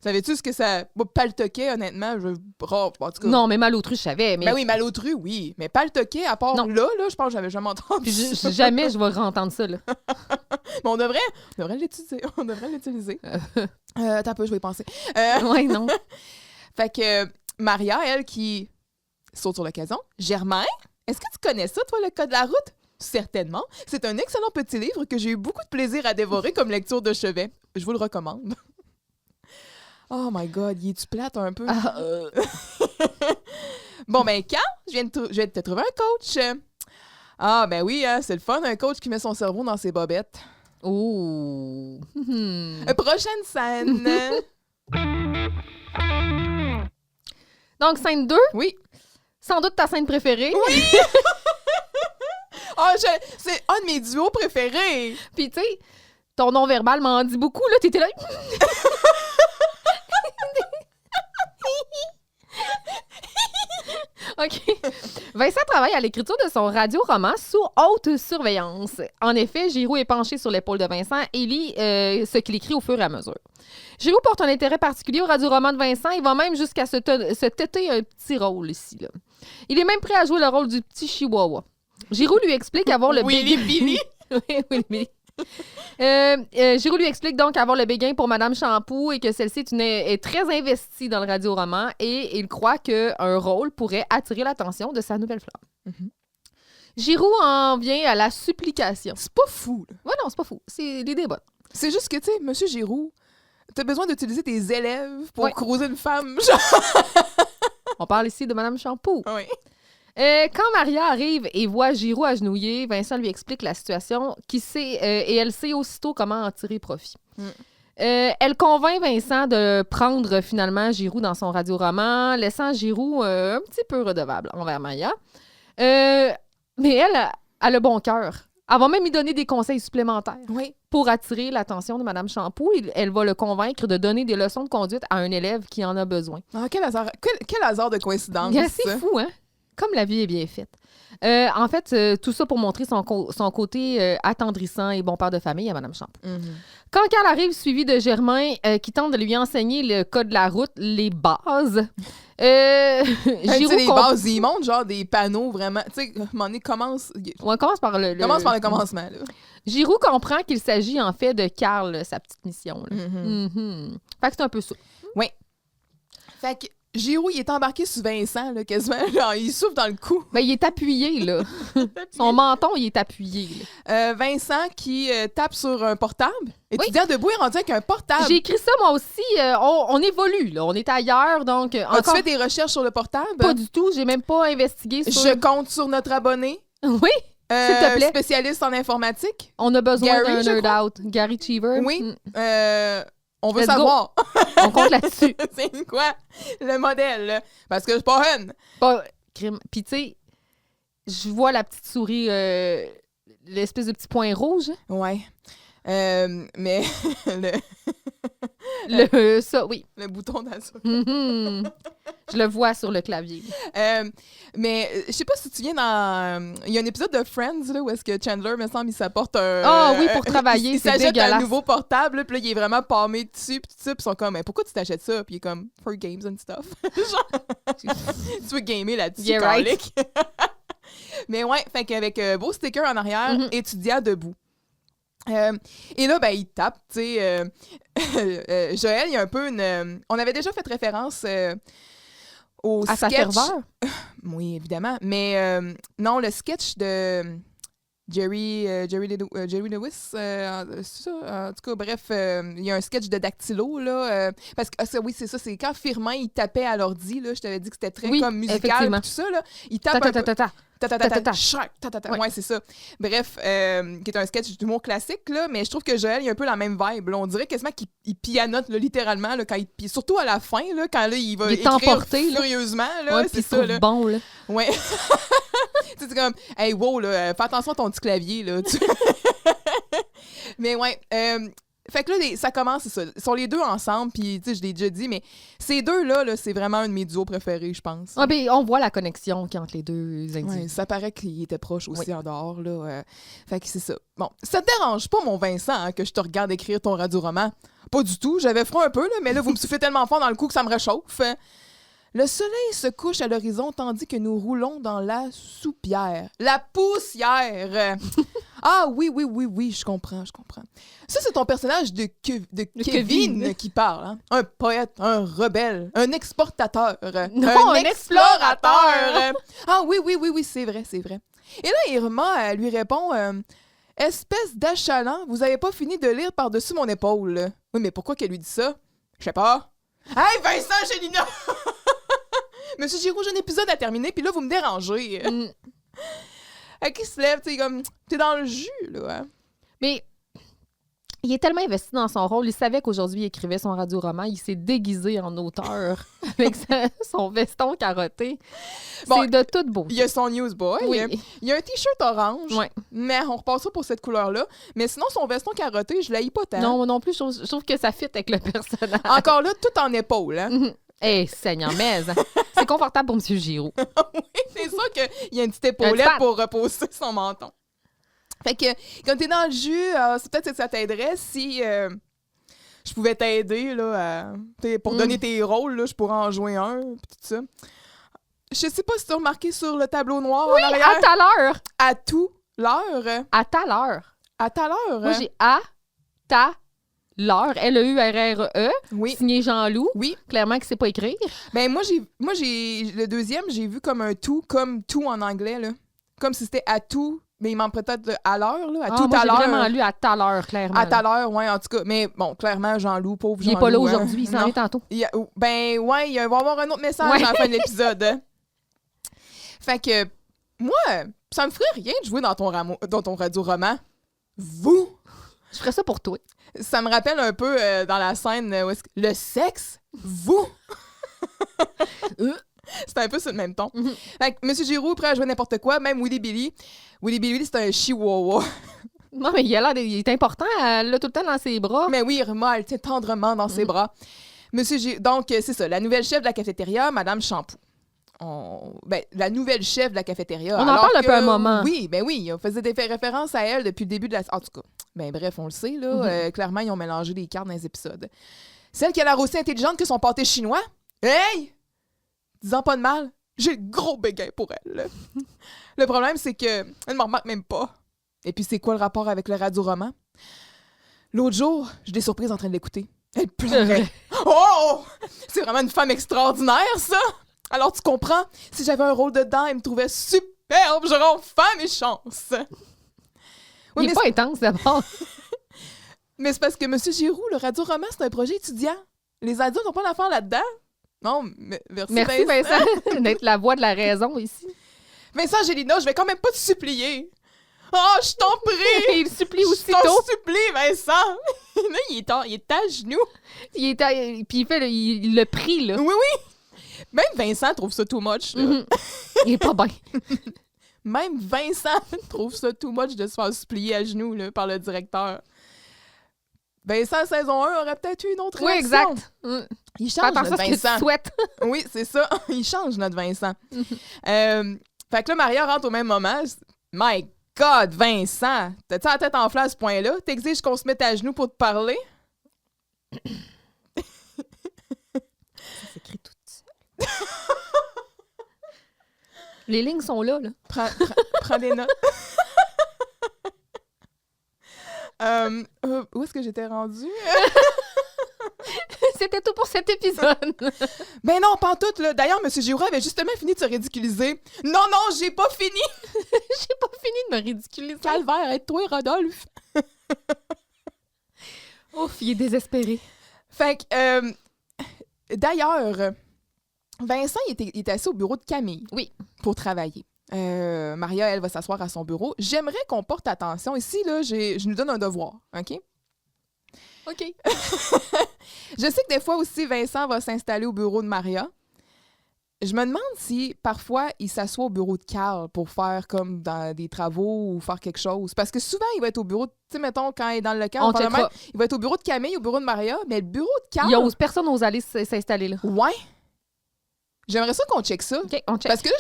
Savais-tu ce que ça... Paltoquet, honnêtement, en tout cas... Non, mais malotru, je savais. Mais... Ben oui, malotru, oui. Mais paltoquet, à part là, je pense que j'avais jamais entendu. Puis jamais je vais entendre ça, là. Mais on devrait l'utiliser. T'as peu, je vais y penser. Ouais, non. Fait que Maria, elle, qui saute sur l'occasion. Germain, est-ce que tu connais ça, toi, le code de la route? Certainement. C'est un excellent petit livre que j'ai eu beaucoup de plaisir à dévorer comme lecture de chevet. Je vous le recommande. Oh my God, il est-tu plate un peu? Bon, ben, quand je viens de te trouver un coach. Ah, ben oui, hein, c'est le fun, un coach qui met son cerveau dans ses bobettes. Oh! Prochaine scène. Donc, scène 2? Oui. Sans doute ta scène préférée. Oui! C'est un de mes duos préférés. Puis, tu sais, ton non-verbal m'en dit beaucoup, là. T'étais là... OK. Vincent travaille à l'écriture de son radio-roman sous haute surveillance. En effet, Giroux est penché sur l'épaule de Vincent et lit ce qu'il écrit au fur et à mesure. Giroux porte un intérêt particulier au radio-roman de Vincent. Il va même jusqu'à se têter un petit rôle ici, là. Il est même prêt à jouer le rôle du petit chihuahua. Giroux lui explique avoir le Willy Billy. Oui, Billy. Giroux lui explique donc avoir le béguin pour Madame Champoux et que celle-ci est très investie dans le radio-roman et il croit qu'un rôle pourrait attirer l'attention de sa nouvelle flamme. Mm-hmm. Giroux en vient à la supplication. C'est pas fou, là. Ouais, non, c'est pas fou. C'est l'idée bonne. C'est juste que, tu sais, Monsieur Giroux, t'as besoin d'utiliser tes élèves pour croiser une femme. On parle ici de Madame Champoux. Oui. Quand Maria arrive et voit Giroux agenouillé, Vincent lui explique la situation et elle sait aussitôt comment en tirer profit. Elle convainc Vincent de prendre finalement Giroux dans son radio-roman, laissant Giroux un petit peu redevable envers Maria. Mais elle a le bon cœur. Elle va même lui donner des conseils supplémentaires pour attirer l'attention de Mme Champoux. Elle va le convaincre de donner des leçons de conduite à un élève qui en a besoin. Ah, quel hasard de coïncidence. C'est fou, hein? Comme la vie est bien faite. En fait, tout ça pour montrer son côté attendrissant et bon père de famille à Mme Champoux. Quand Carl arrive, suivi de Germain, qui tente de lui enseigner le code de la route, les bases, Giroux... les bases, ils montrent genre des panneaux vraiment... Tu sais, à un moment donné, commence... On commence par le... Commence par le commencement, là. Giroux comprend qu'il s'agit en fait de Carl, sa petite mission. Là. Fait que c'est un peu ça. Oui. Fait que Giroux, il est embarqué sur Vincent, là, quasiment. Genre, il souffle dans le cou. Ben, il est appuyé, là. Son menton, il est appuyé. Vincent qui tape sur un portable. Étudiant debout est rendu avec un portable. J'ai écrit ça, moi aussi. On évolue, là. On est ailleurs, donc... As-tu fait des recherches sur le portable? Pas du tout. J'ai même pas investigué sur... Je compte sur notre abonné. Oui, s'il te plaît. Spécialiste en informatique. On a besoin d'un Gary, nerd out. Gary Cheever. Oui. On veut Let's savoir. On compte là-dessus. C'est quoi le modèle, là? Parce que je suis pas une. Pas crime. Puis, tu sais, je vois la petite souris, l'espèce de petit point rouge. Ouais. Mais ça, oui. Le bouton d'assaut. Je le vois sur le clavier. Mais je sais pas si tu viens dans... Il y a un épisode de Friends là, où est-ce que Chandler, me semble, il s'apporte un... Ah oui, pour travailler, c'est s'achète dégueulasse. un nouveau portable, puis là, il est vraiment palmé dessus, puis tout ça, puis ils sont comme, mais pourquoi tu t'achètes ça? Puis il est comme, for games and stuff. Genre, tu veux gamer là-dessus, Yeah, right. calique. Mais ouais, fait qu'avec beau sticker en arrière, étudiant debout. Et là, ben, il tape, tu sais. Joël, il y a un peu une... on avait déjà fait référence au à sketch... sa ferveur? Oui, évidemment. Mais non, le sketch de Jerry Lewis, c'est ça? En tout cas, bref, il y a un sketch de Dactylo, là. Parce que, oui, c'est ça, c'est quand Firmin, il tapait à l'ordi, là. Je t'avais dit que c'était très comme musical, tout ça, là. Il tape un peu... Ouais, c'est ça. Bref, qui est un sketch d'humour classique, là, mais je trouve que Joël, il a un peu la même vibe. Là. On dirait quasiment qu'il pianote, là, littéralement, là, quand surtout à la fin, là, quand là, il va écrire emporté, furieusement. Là, ouais, c'est ça. Là. Bon, là. Ouais. C'est comme, hey, wow, là, fais attention à ton petit clavier. Là, Mais ouais, fait que là, ça commence, c'est ça. Ils sont les deux ensemble, puis tu sais, je l'ai déjà dit, mais ces deux-là, là, c'est vraiment un de mes duos préférés, je pense. Ah, ben, on voit la connexion entre les deux individus. Ouais, ça paraît qu'ils étaient proches aussi en dehors, là. Fait que c'est ça. Bon, ça te dérange pas, mon Vincent, hein, que je te regarde écrire ton radio-roman? Pas du tout, j'avais froid un peu, là, mais là, vous me soufflez tellement fort dans le cou que ça me réchauffe. Le soleil se couche à l'horizon tandis que nous roulons dans la soupière. La poussière! Ah oui, je comprends. Ça, c'est ton personnage de Kevin qui parle. Hein? Un poète, un rebelle, un exportateur, non, un explorateur. Ah oui, c'est vrai. Et là, Irma lui répond « Espèce d'achalant, vous avez pas fini de lire par-dessus mon épaule. » Oui, mais pourquoi qu'elle lui dit ça? Je sais pas. Hey, Vincent, Gélina! Monsieur Giroux, j'ai un épisode à terminer, puis là, vous me dérangez. Qui se lève, tu sais, comme, t'es dans le jus, là. Hein? Mais il est tellement investi dans son rôle, il savait qu'aujourd'hui, il écrivait son radio-roman, il s'est déguisé en auteur avec son veston carotté. Bon, c'est de toute beauté. Il y a son newsboy, oui. Il y a un t-shirt orange, ouais. Mais on repassera pour cette couleur-là. Mais sinon, son veston carotté, je l'haïs pas tant. Non, moi non plus, je trouve que ça fit avec le personnage. Encore là, tout en épaule, hein? Eh, Seigneur, mais c'est confortable pour M. Giroux. Oui, c'est sûr qu'il y a une petite épaulette pour reposer son menton. Fait que, quand t'es dans le jus, c'est peut-être que ça t'aiderait si je pouvais t'aider, là, pour donner tes rôles, là, je pourrais en jouer un, pis tout ça. Je sais pas si tu as remarqué sur le tableau noir en arrière. À ta l'heure. À tout l'heure. À ta l'heure. À ta l'heure. Moi, j'ai à ta l'heure, L-E-U-R-R-E, oui. Signé Jean-Loup. Oui. Clairement que c'est pas écrit. Ben moi j'ai le deuxième, j'ai vu comme un tout, comme tout en anglais, là. Comme si c'était à tout, mais il m'en peut-être à l'heure, là. À tout à l'heure. J'ai vraiment lu à ta l'heure, clairement. À ta l'heure, ouais, en tout cas. Mais bon, clairement, Jean-Loup, pauvre Jean-Loup. Il est pas là aujourd'hui, il s'en est tantôt. Ben ouais, il va y avoir un autre message à la fin de l'épisode. Hein. Fait que, moi, ça me ferait rien de jouer dans ton radio-roman. Vous? Je ferais ça pour toi. Ça me rappelle un peu dans la scène où est-ce que... Le sexe? Vous? C'est un peu sur le même ton. Fait que M. Giroux, prêt à jouer n'importe quoi, même Willy Billy. Willy Billy, c'est un chihuahua. Non, mais il est important, là, tout le temps dans ses bras. Mais oui, Irma, elle tient tendrement dans ses bras. Donc, c'est ça, la nouvelle chef de la cafétéria, Madame Champoux. la nouvelle chef de la cafétéria. On en parle un peu un moment. Oui, on faisait des références à elle depuis le début de la... En tout cas, bref, on le sait, là. Clairement, ils ont mélangé les cartes dans les épisodes. Celle qui a l'air aussi intelligente que son pâté chinois. Hey! Disant pas de mal, j'ai le gros béguin pour elle. Là. Le problème, c'est que elle me remarque même pas. Et puis, c'est quoi le rapport avec le radio-roman? L'autre jour, j'ai des surprises en train de l'écouter. Elle pleurait. Oh! C'est vraiment une femme extraordinaire, ça! Alors, tu comprends? Si j'avais un rôle dedans, elle me trouvait superbe. J'aurais enfin mes chances. Oui, il n'est pas intense, d'abord. Mais c'est parce que M. Giroux, le radio-roman, c'est un projet étudiant. Les adultes n'ont pas d'affaires là-dedans. Non, merci Vincent, d'être la voix de la raison ici. Vincent, Gélina, je vais quand même pas te supplier. Oh, je t'en prie! Il supplie aussitôt. Je t'en supplie, Vincent! Là, il est à genoux. Puis il le prie, là. Oui. Même Vincent trouve ça too much. Là. Il est pas bien. Même Vincent trouve ça too much de se faire supplier à genoux là, par le directeur. Vincent, saison 1, aurait peut-être eu une autre réaction. Oui, exact. Il change notre Vincent. Vincent. Tu souhaites. Oui, c'est ça. Il change notre Vincent. Fait que là, Maria rentre au même moment. My God, Vincent! T'as-tu la tête enflée à ce point-là? T'exiges qu'on se mette à genoux pour te parler? Ça s'écrit tout seul. Les lignes sont là. Prends des notes. Où est-ce que j'étais rendue? C'était tout pour cet épisode. Ben non, pas en tout, là. D'ailleurs, M. Giroux avait justement fini de se ridiculiser. Non, j'ai pas fini! J'ai pas fini de me ridiculiser. Calvaire, aide-toi, Rodolphe! Ouf, il est désespéré. Fait que, d'ailleurs, Vincent, il était assis au bureau de Camille. Oui. Pour travailler. Maria, elle, va s'asseoir à son bureau. J'aimerais qu'on porte attention. Ici, là, je nous donne un devoir, OK? OK. Je sais que des fois aussi, Vincent va s'installer au bureau de Maria. Je me demande si, parfois, il s'assoit au bureau de Carl pour faire comme dans des travaux ou faire quelque chose. Parce que souvent, il va être au bureau, tu sais, mettons, quand il est dans le local, il va être au bureau de Camille, au bureau de Maria, mais le bureau de Carl... Personne n'ose aller s'installer là. Ouais. J'aimerais ça qu'on check ça. OK, on check. Parce que là,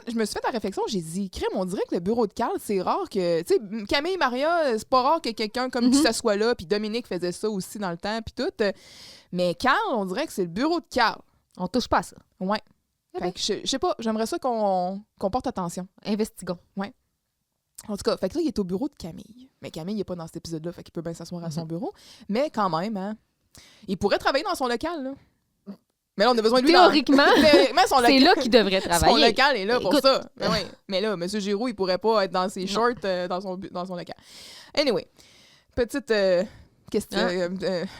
je me suis fait la réflexion, j'ai dit, crème, on dirait que le bureau de Carl, c'est rare que, tu sais, Camille et Maria, c'est pas rare que quelqu'un comme qui s'assoit là, puis Dominique faisait ça aussi dans le temps, puis tout. Mais Carl, on dirait que c'est le bureau de Carl. On touche pas à ça. Ouais. Fait que je sais pas, j'aimerais ça qu'on porte attention. Investigons. Ouais. En tout cas, fait que là, il est au bureau de Camille. Mais Camille, il n'est pas dans cet épisode-là, fait qu'il peut bien s'asseoir à son bureau. Mais quand même, hein, il pourrait travailler dans son local, là. Mais là, on a besoin de lui. Théoriquement, c'est là qu'il devrait travailler. Son local est là pour ça. Mais là, M. Giroux, il pourrait pas être dans ses shorts dans son local. Anyway, petite question.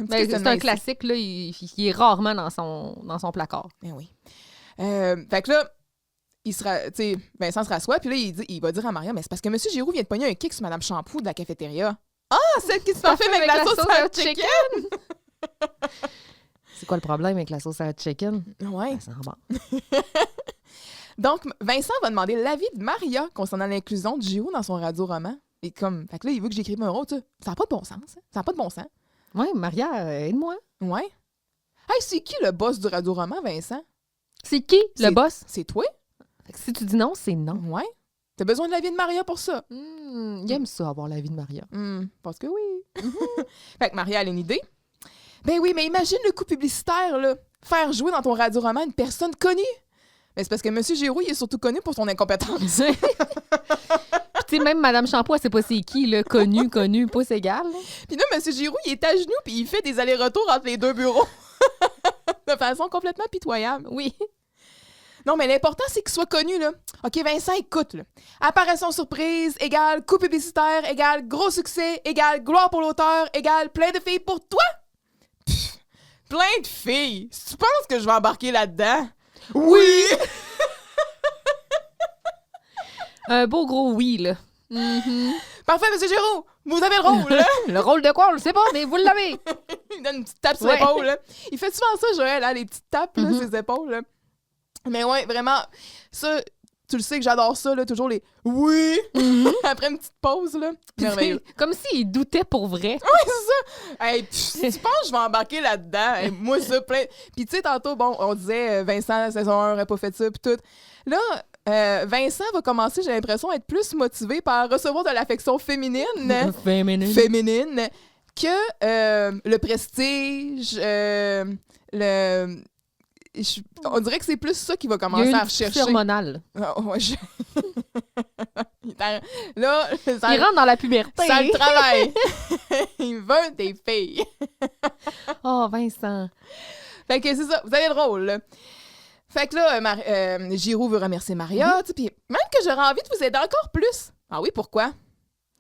C'est un classique, là. Il est rarement dans son placard. Ben oui. Fait que là, Vincent se rassoit, puis là, il va dire à Maria, mais c'est parce que M. Giroux vient de pogner un kick sur Mme Champoux de la cafétéria. Ah, celle qui se parfume avec la sauce à chicken! C'est quoi le problème avec la sauce à chicken? Ouais. Ça sent bon. Donc, Vincent va demander l'avis de Maria concernant l'inclusion de Giroux dans son radio-roman. Et comme, fait que là, il veut que j'écrive un rôle, ça n'a pas de bon sens. Ça n'a pas de bon sens. Ouais, Maria, aide-moi. Ouais. Hey, c'est qui le boss du radio-roman, Vincent? C'est qui le boss? C'est toi? Fait que si tu dis non, c'est non. Ouais. T'as besoin de l'avis de Maria pour ça? Il aime ça, avoir l'avis de Maria. Parce que oui. Fait que Maria, elle a une idée. Ben oui, mais imagine le coup publicitaire, là. Faire jouer dans ton radio-roman une personne connue. Mais c'est parce que M. Giroux, il est surtout connu pour son incompétence. Tu sais, même Mme Champoux, elle sait pas c'est qui, là. Connu, pas c'est égal. Puis là, M. Giroux, il est à genoux puis il fait des allers-retours entre les deux bureaux. De façon complètement pitoyable. Oui. Non, mais l'important, c'est qu'il soit connu, là. OK, Vincent, écoute, là. Apparition surprise égale coup publicitaire égale gros succès égale gloire pour l'auteur égale plein de filles pour toi. Pff, plein de filles. Tu penses que je vais embarquer là-dedans? Oui! Un beau gros oui, là. Parfait, M. Giroux! Vous avez le rôle, là! Le rôle de quoi? On le sait pas, mais vous l'avez! Il donne une petite tape sur l'épaule, là. Il fait souvent ça, Joël, hein, les petites tapes sur ses épaules, là. Mais ouais, vraiment, ça, Tu le sais que j'adore ça, là, toujours les « oui après une petite pause, là. Merveilleux. Comme s'il doutait pour vrai. Hey, tu penses que je vais embarquer là-dedans? Hey, moi, ça, plein... Puis tu sais, tantôt, bon, on disait Vincent, saison 1, aurait pas fait ça, puis tout. Là, Vincent va commencer, j'ai l'impression, à être plus motivé par recevoir de l'affection féminine que le prestige, on dirait que c'est plus ça qu'il va commencer à rechercher. Hormonal. Ouais, là, ça, il rentre dans la puberté. ça le travaille. Il veut des filles. Oh, Vincent. Fait que c'est ça, vous avez le rôle. Là. Fait que là, Giroux veut remercier Maria, puis même que j'aurais envie de vous aider encore plus. Ah oui, pourquoi?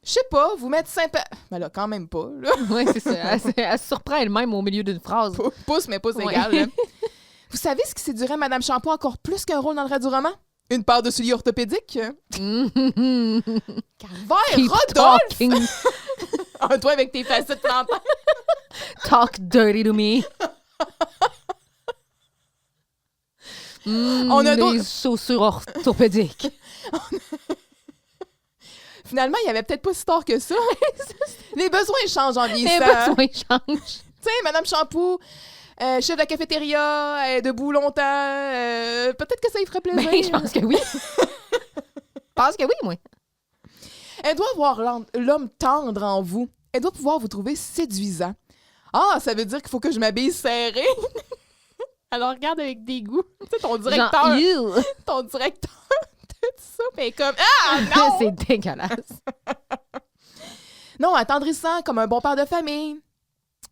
Je sais pas, vous mettre sympa... Ben là, quand même pas, là. Oui, c'est ça. Elle se surprend elle-même au milieu d'une phrase. Pouce, mais pouce égal, là. Vous savez ce qui séduirait Madame Shampoo encore plus qu'un rôle dans le radio-roman? Une paire de souliers orthopédiques? Calvaire, Rodolphe! Toi avec tes facettes plantaires. Talk dirty to me. On a des chaussures orthopédiques. Finalement, il y avait peut-être pas si tard que ça. Les besoins changent en vieillissant. Les besoins changent. Tu sais, Madame Shampoo, chef de la cafétéria, elle est debout longtemps. Peut-être que ça lui ferait plaisir. Ben, je pense que oui. Je pense que oui, moi. Elle doit voir l'homme tendre en vous. Elle doit pouvoir vous trouver séduisant. Ah, ça veut dire qu'il faut que je m'habille serré. Alors regarde avec des goûts. Tu sais, ton directeur. Ton directeur. Tout ça, mais comme ah non. C'est dégueulasse. Non, attendrissant comme un bon père de famille.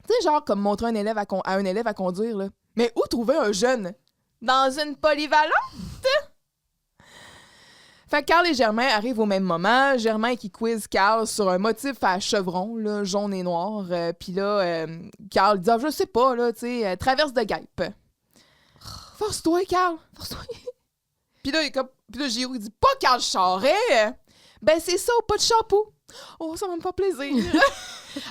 Tu sais, genre comme montrer un élève à un élève à conduire là. Mais où trouver un jeune? Dans une polyvalente? Fait que Carl et Germain arrivent au même moment. Germain qui quiz Carl sur un motif à chevron, là, jaune et noir. Puis là, Carl dit je sais pas, là, tu sais, traverse de guêpe. Force-toi, Carl. Force-toi. Puis là, Giroux il dit pas Carl Charret. Ben, c'est ça, pas de chapeau. Oh, ça va me faire plaisir.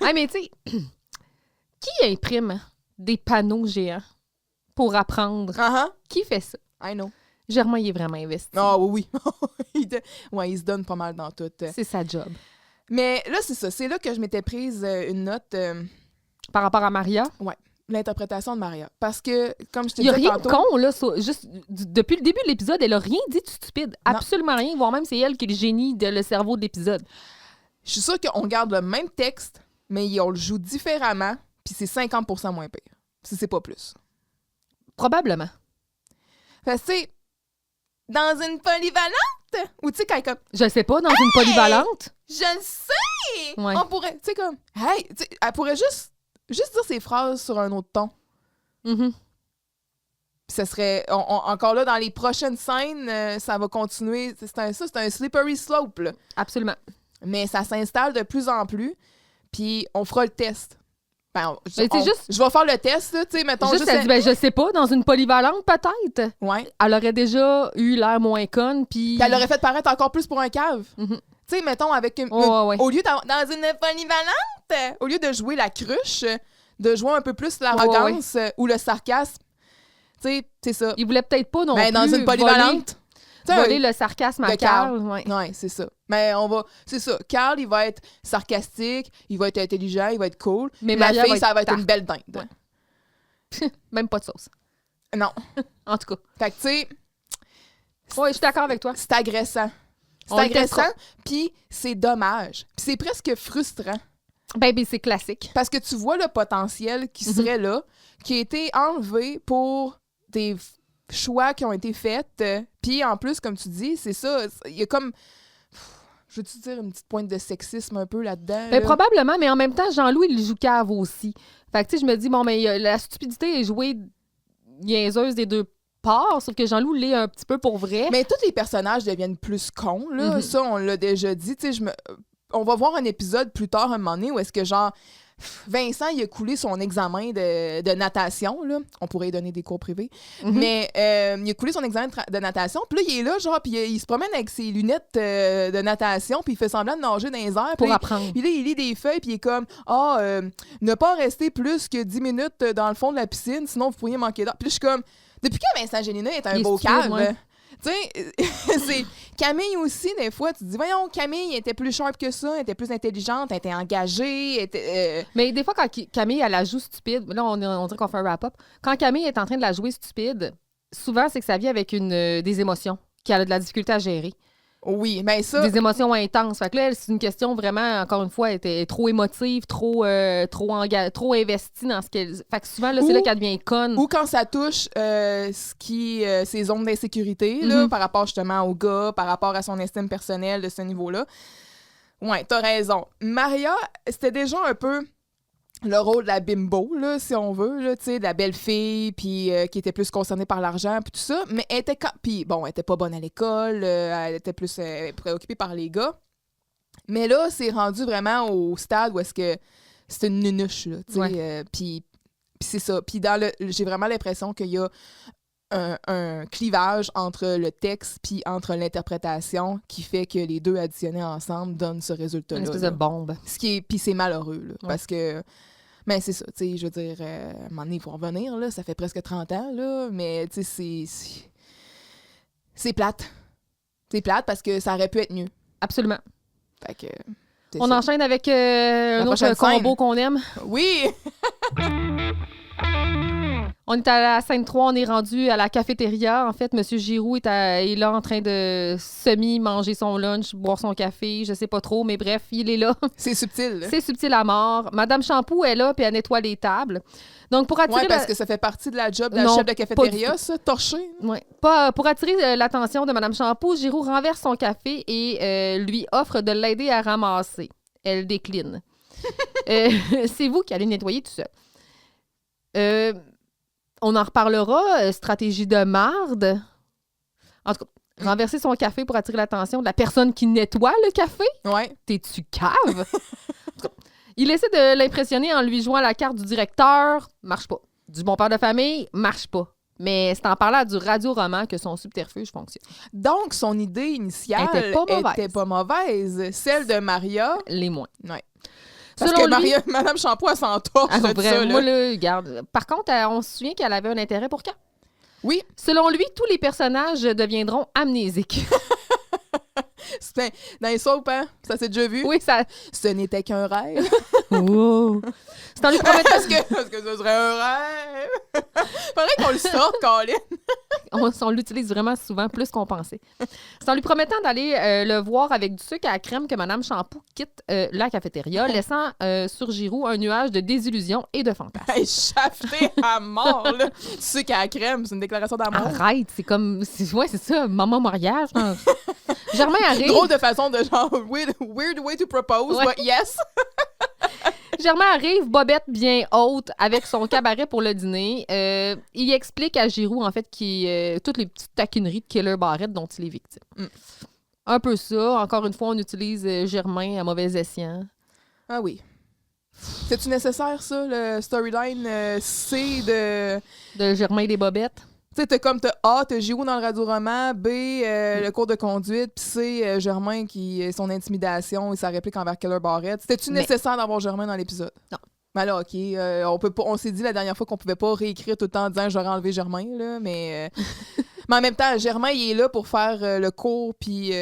Ah, mais tu sais, qui imprime des panneaux géants pour apprendre? Qui fait ça? I know. Germain, il est vraiment investi. Ah oui, oui. Il se donne pas mal dans tout. C'est sa job. Mais là, c'est ça. C'est là que je m'étais prise une note... Par rapport à Maria? Ouais. L'interprétation de Maria. Parce que, comme je te disais tantôt... Il n'y a rien de con, là. Juste, depuis le début de l'épisode, elle a rien dit de stupide. Non. Absolument rien. Voire même c'est elle qui est le génie de le cerveau de l'épisode. Je suis sûre qu'on garde le même texte, mais on le joue différemment, puis c'est 50% moins pire. Si c'est pas plus. Probablement. Fait que c'est... Dans une polyvalente? Ou tu sais, quand comme... Je sais pas, dans une polyvalente? Je le sais! Ouais. On pourrait... Tu sais, comme... Hey! Elle pourrait juste dire ses phrases sur un autre ton. Mm-hmm. Puis ça serait... encore là, dans les prochaines scènes, ça va continuer. C'est un slippery slope, là. Absolument. Mais ça s'installe de plus en plus. Puis on fera le test. Ben, je vais faire le test, tu sais, mettons... Elle dit, je sais pas, dans une polyvalente, peut-être. Ouais. Elle aurait déjà eu l'air moins conne, puis... Elle aurait fait paraître encore plus pour un cave. Mm-hmm. Tu sais, mettons, avec une... Ouais. Au lieu dans une polyvalente, au lieu de jouer la cruche, de jouer un peu plus l'arrogance ou le sarcasme, tu sais, c'est ça. Il voulait peut-être pas non plus dans une polyvalente... voler le sarcasme à Carl. Ouais, c'est ça. Mais c'est ça. Carl, il va être sarcastique, il va être intelligent, il va être cool. Mais la fille, ça va être une belle dinde. Ouais. Même pas de sauce. Non. En tout cas. Fait que, tu sais... Ouais, je suis d'accord avec toi. C'est agressant. C'est agressant, puis c'est dommage. Puis c'est presque frustrant. Ben, c'est classique. Parce que tu vois le potentiel qui serait là, qui a été enlevé pour des choix qui ont été faits. Puis en plus, comme tu dis, c'est ça, il y a comme... Je veux-tu dire une petite pointe de sexisme un peu là-dedans? Ben, probablement, mais en même temps, Jean-Louis, il joue cave aussi. Fait que, tu sais, je me dis, bon, mais la stupidité est jouée niaiseuse des deux parts, sauf que Jean-Louis l'est un petit peu pour vrai. Mais tous les personnages deviennent plus cons, là. Ça, on l'a déjà dit. Tu sais, on va voir un épisode plus tard, un moment donné, où est-ce que, genre, Vincent, il a coulé son examen de natation, là. On pourrait lui donner des cours privés. Mais il a coulé son examen de natation. Puis là, il est là, genre, puis il se promène avec ses lunettes de natation, puis il fait semblant de nager dans les airs. Pour apprendre. Puis là, il lit des feuilles, puis il est comme, ne pas rester plus que 10 minutes dans le fond de la piscine, sinon vous pourriez manquer d'eau. Puis là, je suis comme, depuis quand Vincent Gélinas est un beau cave? Tu sais, c'est Camille aussi, des fois, tu te dis, voyons, Camille était plus sharp que ça, elle était plus intelligente, elle était engagée, elle était... Mais des fois, quand Camille, elle la joue stupide, là, on dirait qu'on fait un wrap-up. Quand Camille est en train de la jouer stupide, souvent, c'est que ça vient avec des émotions qu'elle a de la difficulté à gérer. Oui, mais ça... Des émotions intenses. Fait que là, c'est une question vraiment, encore une fois, elle était trop émotive, trop investie dans ce qu'elle... Fait que souvent, là, c'est là qu'elle devient conne. Ou quand ça touche ses zones d'insécurité, là, par rapport justement au gars, par rapport à son estime personnelle de ce niveau-là. Ouais, t'as raison. Maria, c'était déjà un peu le rôle de la bimbo, là, si on veut, là, tu sais, de la belle fille, puis qui était plus concernée par l'argent, puis tout ça. Mais elle était... Puis bon, elle était pas bonne à l'école, elle était plus préoccupée par les gars. Mais là, c'est rendu vraiment au stade où est-ce que c'est une nunuche, là, tu sais. Puis c'est ça. Puis j'ai vraiment l'impression qu'il y a un clivage entre le texte puis entre l'interprétation qui fait que les deux additionnés ensemble donnent ce résultat-là. Une espèce de bombe. Puis c'est malheureux, là, parce que... Mais c'est ça, tu sais, je veux dire, à un moment donné, il faut revenir, là, ça fait presque 30 ans, là, mais tu sais, c'est plate. C'est plate parce que ça aurait pu être mieux. Absolument. Fait que... On enchaîne avec un autre combo qu'on aime. Oui! On est à la scène 3, on est rendu à la cafétéria. En fait, M. Giroux est là en train de manger son lunch, boire son café, je sais pas trop, mais bref, il est là. C'est subtil. C'est subtil à mort. Madame Shampoo est là, puis elle nettoie les tables. Donc, pour attirer... Oui, parce que ça fait partie de la job de la chef de cafétéria, ça, torcher. Oui. Pour attirer l'attention de Madame Shampoo, Giroux renverse son café et lui offre de l'aider à ramasser. Elle décline. C'est vous qui allez nettoyer tout seul. On en reparlera. Stratégie de marde. En tout cas, renverser son café pour attirer l'attention de la personne qui nettoie le café. Ouais. T'es-tu cave? Il essaie de l'impressionner en lui jouant la carte du directeur. Marche pas. Du bon père de famille. Marche pas. Mais c'est en parlant du radio-roman que son subterfuge fonctionne. Donc, son idée initiale était pas mauvaise. Celle de Maria... Les moins. Ouais. Parce que Madame Shampoo, elle s'entorche de ça. Moi, là, regarde. Par contre, on se souvient qu'elle avait un intérêt pour quand? Oui. Selon lui, tous les personnages deviendront amnésiques. Dans les soaps, hein? Ça s'est déjà vu? Oui, ça... Ce n'était qu'un rêve. Wow. C'est en lui promettant... Parce que ce serait un rêve. Faudrait qu'on le sorte, Colin. On l'utilise vraiment souvent, plus qu'on pensait. C'est en lui promettant d'aller le voir avec du sucre à la crème que Mme Shampoo quitte la cafétéria, laissant sur Giroux un nuage de désillusion et de fantasme. Hey, chafeté à mort, là. Du sucre à la crème, c'est une déclaration d'amour. Arrête, c'est comme... Ouais, c'est ça, maman mariage. Germain arrive... Drôle de façon de genre... Weird way to propose, ouais. But yes. Germain arrive, bobette bien haute, avec son cabaret pour le dîner. Il explique à Giroux, en fait, toutes les petites taquineries de Killer Barrett dont il est victime. Un peu ça. Encore une fois, on utilise Germain à mauvais escient. Ah oui. C'est-tu nécessaire, ça, le storyline C de... De Germain et des bobettes? Tu sais, t'as A, t'as Giroux dans le radio-roman, B, le cours de conduite, puis C, Germain qui son intimidation et sa réplique envers Killer Barrett. C'était-tu nécessaire d'avoir Germain dans l'épisode? Non. Mais là, OK, on s'est dit la dernière fois qu'on pouvait pas réécrire tout le temps en disant « j'aurais enlevé Germain », là, mais... mais en même temps, Germain, il est là pour faire le cours, puis...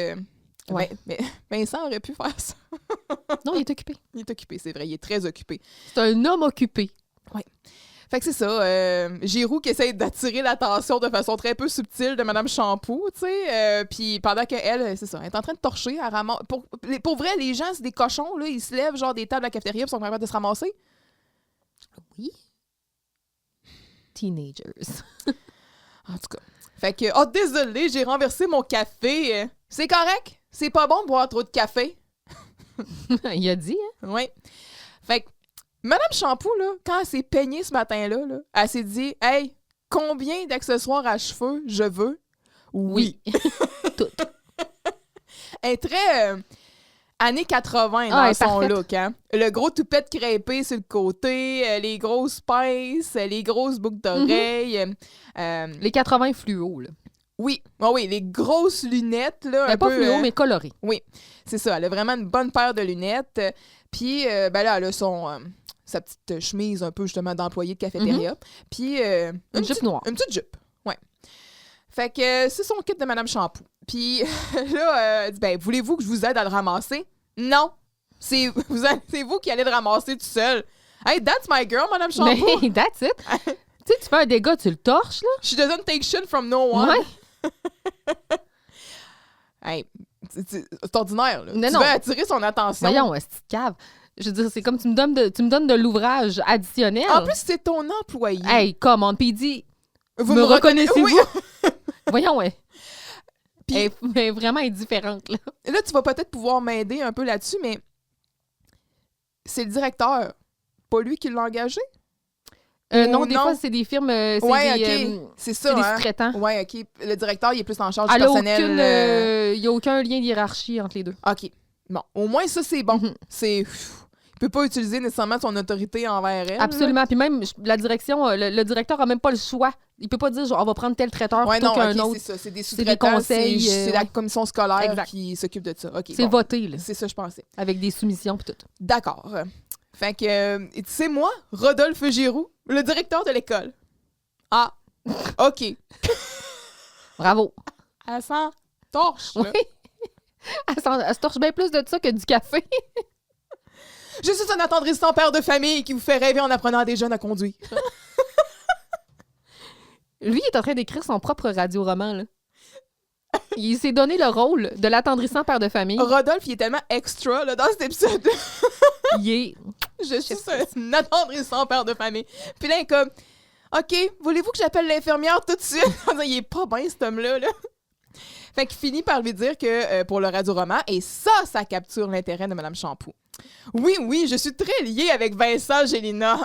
Ouais, mais Vincent aurait pu faire ça. Non, il est occupé. Il est occupé, c'est vrai, il est très occupé. C'est un homme occupé. Oui. Fait que c'est ça, Giroux qui essaie d'attirer l'attention de façon très peu subtile de Madame Shampoo, tu sais, puis pendant qu'elle, c'est ça, elle est en train de torcher, elle ramasse... Pour vrai, les gens, c'est des cochons, là, ils se lèvent genre des tables à la cafétéria puis sont capables de se ramasser. Oui. Teenagers. En tout cas. Fait que, oh, désolé, j'ai renversé mon café. C'est correct? C'est pas bon de boire trop de café? Il a dit, hein? Oui. Fait que, Madame Shampoo, là, quand elle s'est peignée ce matin-là, là, elle s'est dit « Hey, combien d'accessoires à cheveux je veux? » Oui. Tout. Elle est très années 80 dans son parfaite. look. Hein? Le gros toupette crêpé sur le côté, les grosses pinces, les grosses boucles d'oreilles. Les 80 fluo, là. Oui, oh oui, les grosses lunettes. Là, pas fluo, mais colorées. Oui, c'est ça. Elle a vraiment une bonne paire de lunettes. Puis, ben là, elle a sa petite chemise un peu, justement, d'employée de cafétéria. Puis, une jupe noire. Une petite jupe, oui. Fait que c'est son kit de Madame Shampoo. Puis là, elle dit, ben, voulez-vous que je vous aide à le ramasser? Non. C'est vous qui allez le ramasser tout seul. Hey, that's my girl, Madame Shampoo. Mais that's it. Tu sais, tu fais un dégât, tu le torches, là. She doesn't take shit from no one. Ouais. Hey, c'est ordinaire, là. Non, Tu non. veux attirer son attention. Voyons, est-ce que cave? Je veux dire, c'est comme tu me donnes de l'ouvrage additionnel. En plus, c'est ton employé. Hey, come on. Puis il dit, vous me reconnaissez-vous? Oui. Voyons, ouais. Puis- Elle est vraiment indifférente, là. Là, tu vas peut-être pouvoir m'aider un peu là-dessus, mais c'est le directeur. Pas lui qui l'a engagé? Non, Ou des non? fois, c'est des firmes, c'est Ouais, des, OK. C'est ça, c'est des hein? sous-traitants. Ouais, OK. Le directeur, il est plus en charge du Il personnel. n'y a aucun lien de hiérarchie entre les deux. OK. Bon, au moins, ça, c'est bon. Mhm. C'est... Il peut pas utiliser nécessairement son autorité envers elle. Absolument. Puis même, la direction, le directeur a même pas le choix. Il peut pas dire, genre, on va prendre tel traiteur Ouais, plutôt non, qu'un OK, autre. c'est ça. C'est des C'est des sous-traitants. conseils, C'est la ouais. commission scolaire Exact. qui s'occupe de ça. OK, C'est bon. voté, là, C'est ça, je pensais. avec des soumissions puis tout. D'accord. Fait que, c'est moi, Rodolphe Giroux, le directeur de l'école. Ah, OK. Bravo. Elle sent torche, là. Oui. Elle se torche bien plus de ça que du café. Je suis un attendrissant père de famille qui vous fait rêver en apprenant à des jeunes à conduire. Lui, il est en train d'écrire son propre radio-roman, là. Il s'est donné le rôle de l'attendrissant père de famille. Rodolphe, il est tellement extra là, dans cet épisode. Il est... Je suis un attendrissant père de famille. Puis là, il est comme, OK, voulez-vous que j'appelle l'infirmière tout de suite? Il est pas bien, cet homme-là. Là. Fait qu'il finit par lui dire que pour le radio-roman, et ça capture l'intérêt de Mme Shampoo. Oui, je suis très liée avec Vincent Gélina.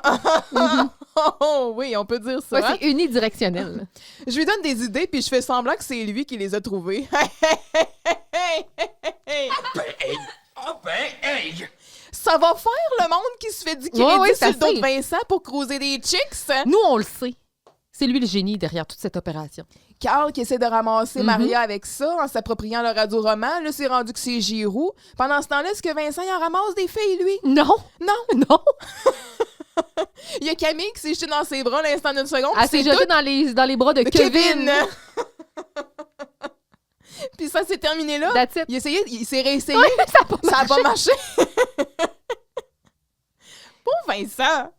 Oh, oui, on peut dire ça. Ouais, hein? c'est unidirectionnel. Je lui donne des idées, puis je fais semblant que c'est lui qui les a trouvées. Ça va faire le monde qui se fait du crédit Ouais, sur le ça dos de fait. Vincent pour cruiser des chicks. Nous, on le sait. C'est lui le génie derrière toute cette opération. Carl qui essaie de ramasser Mhm. Maria avec ça en s'appropriant le radio-roman. Là, c'est rendu que c'est Giroux. Pendant ce temps-là, est-ce que Vincent, il en ramasse des filles, lui? Non! Non. Non! Il y a Camille qui s'est jetée dans ses bras l'instant d'une seconde. Elle s'est jetée dans les bras de Kevin. Puis ça s'est terminé là. That's it. Il s'est réessayé. Ça a pas Ça a pas marché. marché. Pauvre Vincent.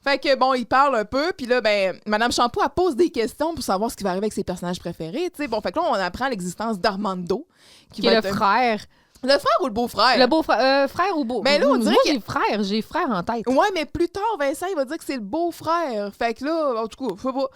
Fait que, bon, il parle un peu, puis là, ben, Madame Shampoo, elle pose des questions pour savoir ce qui va arriver avec ses personnages préférés, tu sais. Bon, fait que là, on apprend l'existence d'Armando. Qui est le frère. Le frère ou le beau-frère? Le beau-frère. Frère ou beau? Mais là, on dirait Moi, que- j'ai frère en tête. Ouais, mais plus tard, Vincent, il va dire que c'est le beau-frère. Fait que là, en tout cas, faut pas...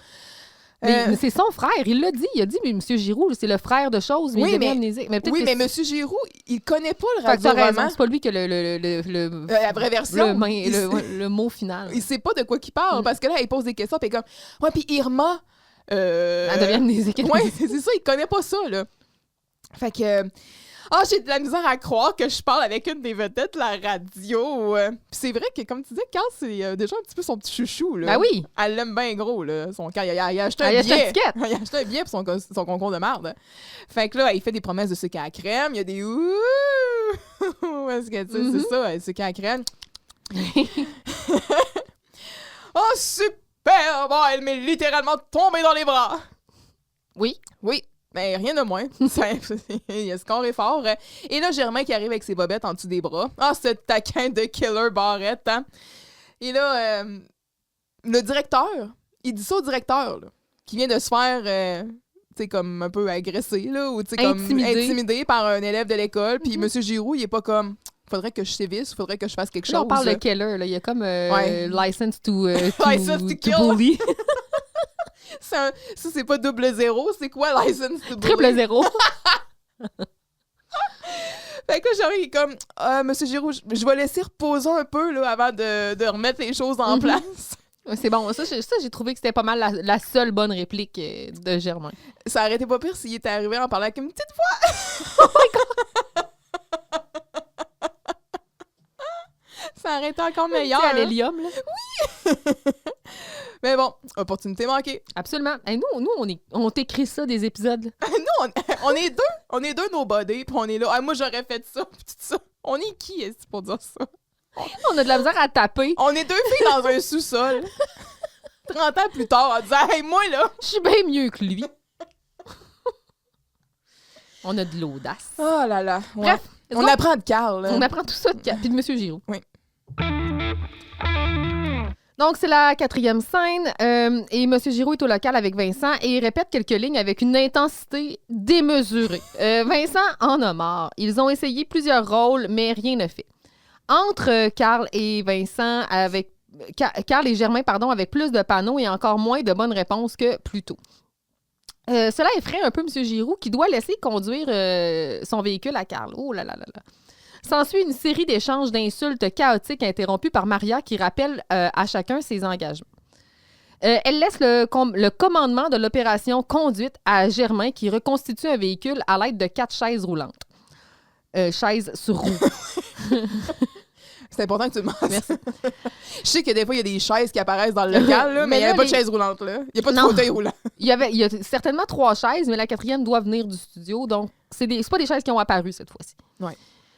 Mais c'est son frère, il l'a dit. Il a dit, mais M. Giroux, c'est le frère de choses, mais Oui, il devient mais- amnésique. Mais peut-être Oui, que mais M. Giroux, il connaît pas le Fait que t'as raison, radio-roman. c'est pas lui qui a La vraie version. le mot final. Il sait pas de quoi qu'il parle, Mm. parce que là, il pose des questions, puis il est comme... Ouais, puis Irma... Elle devient amnésique. Ouais, c'est ça, il connaît pas ça, là. Fait que... j'ai de la misère à croire que je parle avec une des vedettes de la radio. Puis c'est vrai que, comme tu disais, Carl, c'est déjà un petit peu son petit chouchou, là. Ben oui. Elle l'aime bien gros, là. Son Carl, il a acheté Elle un a acheté un billet. ticket. Il a acheté un billet pour son concours de marde. Fait que là, il fait des promesses de sucre à la crème. Il y a des ouh! Est-ce que, tu sais, Mhm. c'est ça, sucre à la crème. Oh, super! Bon, elle m'est littéralement tombée dans les bras. Oui. Oui, mais rien de moins. Il score est fort. Et là, Germain qui arrive avec ses bobettes en dessous des bras. Ah, ce taquin de killer Barrette, hein? Et là, le directeur, il dit ça au directeur, là, qui vient de se faire, tu sais, comme un peu agressé, là, ou tu sais, comme intimidé par un élève de l'école. Puis M. Giroux, il est pas comme... Faudrait que je sévisse, faudrait que je fasse quelque chose. Là, on parle de Keller, là. Il y a comme Ouais. license to License to kill. bully. Ça, c'est pas 0, c'est quoi license to bully? Triple zéro. Fait que là, j'arrive, il est comme, Monsieur Giroux, je vais laisser reposer un peu là, avant de remettre les choses en Mhm. place. C'est bon. Ça, j'ai trouvé que c'était pas mal la seule bonne réplique de Germain. Ça aurait été pas pire s'il était arrivé à en parler avec une petite voix. Ça aurait été encore meilleur. Tu sais, à hein. l'hélium, là. Mais bon, opportunité manquée. Absolument. Hey, nous, on t'écrit ça des épisodes. Nous, on est deux nobody, puis on est là. Ah, moi, j'aurais fait ça, puis tout ça. On est qui, est-ce pour dire ça? On a de la misère à taper. On est deux filles dans un sous-sol. 30 ans plus tard, en disant, hey, moi, là, Je suis bien mieux que lui. On a de l'audace. Oh là là. Ouais. Bref. On apprend de Carl. Là. On apprend tout ça de Carl, puis de M. Giroux. Oui. Donc, c'est la 4e scène et M. Giroux est au local avec Vincent et il répète quelques lignes avec une intensité démesurée. Vincent en a marre. Ils ont essayé plusieurs rôles, mais rien ne fait. Entre Carl et Vincent, Carl et Germain, avec plus de panneaux et encore moins de bonnes réponses que plus tôt. Cela effraie un peu M. Giroux qui doit laisser conduire son véhicule à Carl. Oh là là là là. S'ensuit une série d'échanges d'insultes chaotiques interrompus par Maria qui rappelle à chacun ses engagements. Elle laisse le commandement de l'opération conduite à Germain qui reconstitue un véhicule à l'aide de 4 chaises roulantes. Chaises sur roues. C'est important que tu le mentionnes. Merci. Je sais que des fois, il y a des chaises qui apparaissent dans le local, là, mais il n'y avait pas de chaise roulante. Là. Il n'y a pas de fauteuil roulant. Il y a certainement 3 chaises, mais la 4e doit venir du studio. Donc, c'est pas des chaises qui ont apparu cette fois-ci. Oui.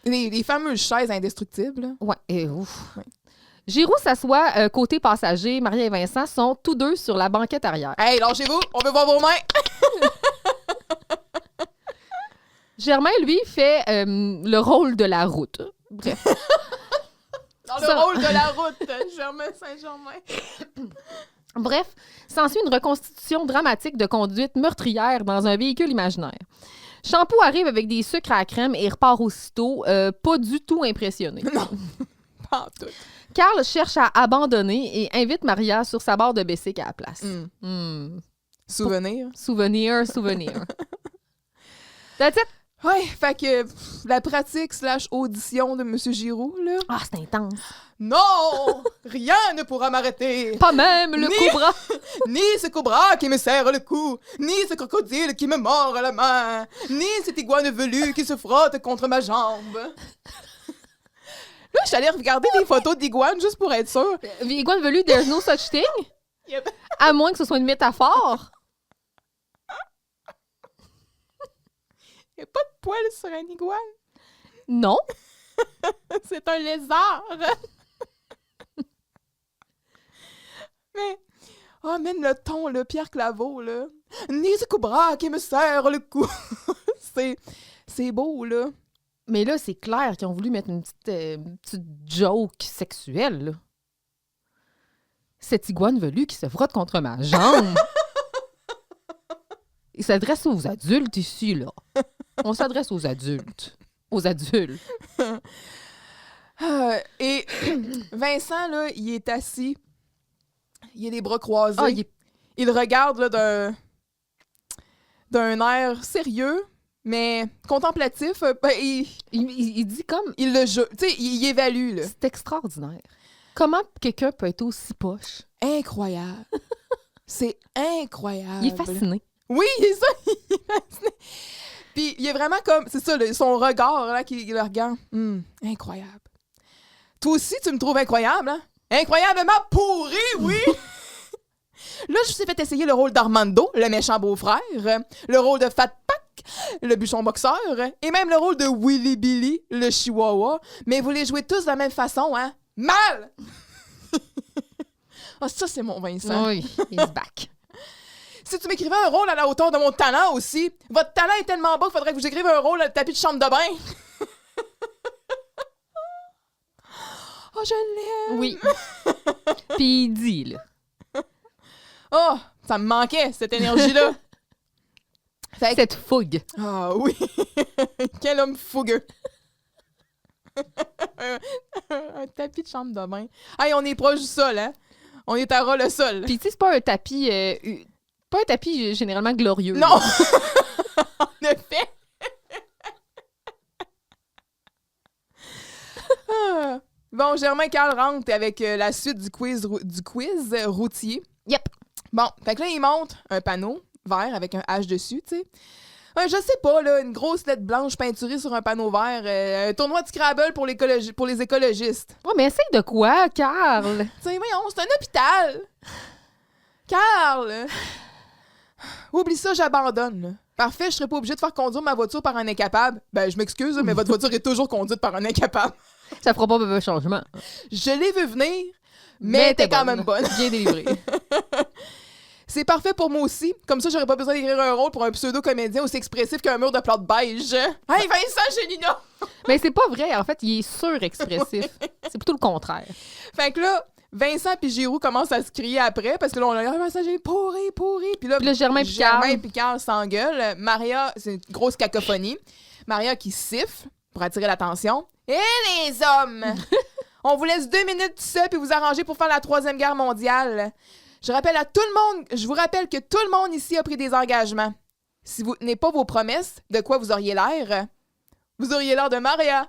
Les fameuses chaises indestructibles. Oui. Ouais. Giroux s'assoit côté passager. Maria et Vincent sont tous deux sur la banquette arrière. Hey, lâchez-vous, on veut voir vos mains. Germain, lui, fait le rôle de la route. Bref. Dans le rôle de la route, Germain Saint-Germain. Bref, s'ensuit une reconstitution dramatique de conduite meurtrière dans un véhicule imaginaire. Shampoo arrive avec des sucres à la crème et repart aussitôt, pas du tout impressionné. Non, pas en tout. Carl cherche à abandonner et invite Maria sur sa barre de bicycle à la place. Souvenir. Souvenir. That's it. Ouais, fait que la pratique / audition de M. Giroux, là. Ah, c'est intense. Non! Rien ne pourra m'arrêter. Pas même le cobra. Ni ce cobra qui me serre le cou, ni ce crocodile qui me mord à la main, ni cette iguane velue qui se frotte contre ma jambe. Là, je suis allée regarder des photos d'iguane juste pour être sûre. Iguane velue, there's no such thing? Yep. À moins que ce soit une métaphore. Il n'y a pas de poils sur un iguane. Non. C'est un lézard. Mais, oh, même le ton, là, Pierre Claveau, là. Ni ce cobra qui me serre le cou. c'est beau, là. Mais là, c'est clair qu'ils ont voulu mettre une petite joke sexuelle, là. Cette iguane velue qui se frotte contre ma jambe. Il s'adresse aux adultes ici, là. On s'adresse aux adultes. Et Vincent, là, il est assis. Il a les bras croisés. Ah, Il regarde là, d'un air sérieux, mais contemplatif. il dit comme... Il le joue. Tu sais, il évalue. Là. C'est extraordinaire. Comment quelqu'un peut être aussi poche? Incroyable. C'est incroyable. Il est fasciné. Oui, il est ça. Il est fasciné. Puis il est vraiment comme... C'est ça, son regard là, qui le regarde. Incroyable. Toi aussi, tu me trouves incroyable, hein? Incroyablement pourri, oui! Là, je vous ai fait essayer le rôle d'Armando, le méchant beau-frère, le rôle de Fat Pack, le bûchon boxeur, et même le rôle de Willy Billy, le chihuahua. Mais vous les jouez tous de la même façon, hein? Mal! Ah, ça, c'est mon Vincent. Oui, he's back. Si tu m'écrivais un rôle à la hauteur de mon talent aussi, votre talent est tellement bas qu'il faudrait que vous écriviez un rôle à le tapis de chambre de bain. Oh, je l'aime! Oui. Puis il dit, là. Oh, ça me manquait, cette énergie-là. Cette fougue. Ah oui! Quel homme fougueux! un tapis de chambre de bain. Hey, on est proche du sol, hein? On est à ras le sol. Puis tu sais, c'est pas un tapis... pas un tapis généralement glorieux. Non! En effet! Bon, Germain Carl rentre avec la suite du quiz routier. Yep. Bon, fait que là, il montre un panneau vert avec un H dessus, tu sais. Je sais pas, là, une grosse lettre blanche peinturée sur un panneau vert. Un tournoi de Scrabble pour les écologistes. Ouais, mais essaye de quoi, Carl? Tu sais, voyons, c'est un hôpital. Carl! Oublie ça, j'abandonne, là. Parfait, je serais pas obligée de faire conduire ma voiture par un incapable. Ben, je m'excuse, mais votre voiture est toujours conduite par un incapable. Ça fera pas de changement. Je l'ai vu venir, mais t'es quand même bonne. Bien délivré. C'est parfait pour moi aussi. Comme ça, j'aurais pas besoin d'écrire un rôle pour un pseudo-comédien aussi expressif qu'un mur de plate beige. Hey, Vincent Gélina! Mais c'est pas vrai. En fait, il est surexpressif. C'est plutôt le contraire. Fait que là, Vincent puis Giroux commencent à se crier après parce que là, on a dit Vincent Gélina, pourri. Puis là, Germain et Carl s'engueulent. Maria, c'est une grosse cacophonie. Maria qui siffle pour attirer l'attention. Et les hommes! On vous laisse 2 minutes tout ça puis vous arranger pour faire la 3e guerre mondiale. Je vous rappelle que tout le monde ici a pris des engagements. Si vous tenez pas vos promesses, de quoi vous auriez l'air? Vous auriez l'air de Maria.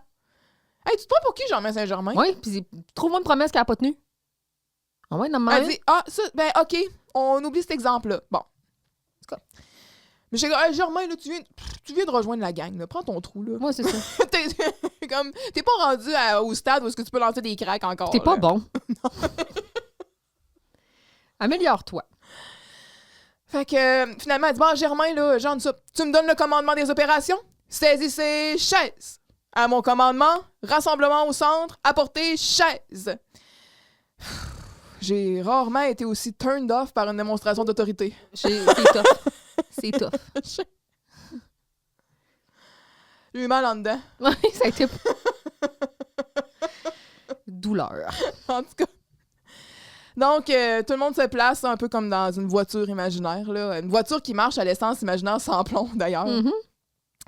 Hey, tu te prends pour qui, Germain Saint-Germain? Oui, puis trouve-moi une promesse qu'elle n'a pas tenue. Ah ouais, non, Elle dit, OK, on oublie cet exemple-là. Bon. Mais je dis, Germain, là, tu viens de rejoindre la gang, là. Prends ton trou, là. Moi, c'est ça. T'es pas rendu au stade où est-ce que tu peux lancer des cracks encore. T'es pas là. bon. Améliore-toi. Fait que, finalement, elle dit, bon, Germain, là, genre ça, tu me donnes le commandement des opérations? Saisissez chaises. À mon commandement, rassemblement au centre, apportez chaises. J'ai rarement été aussi turned off par une démonstration d'autorité. C'est tough. C'est tough. J'ai eu mal en dedans. Oui, ça a été... Douleur. En tout cas. Donc, tout le monde se place un peu comme dans une voiture imaginaire, là. Une voiture qui marche à l'essence imaginaire sans plomb, d'ailleurs. Mm-hmm.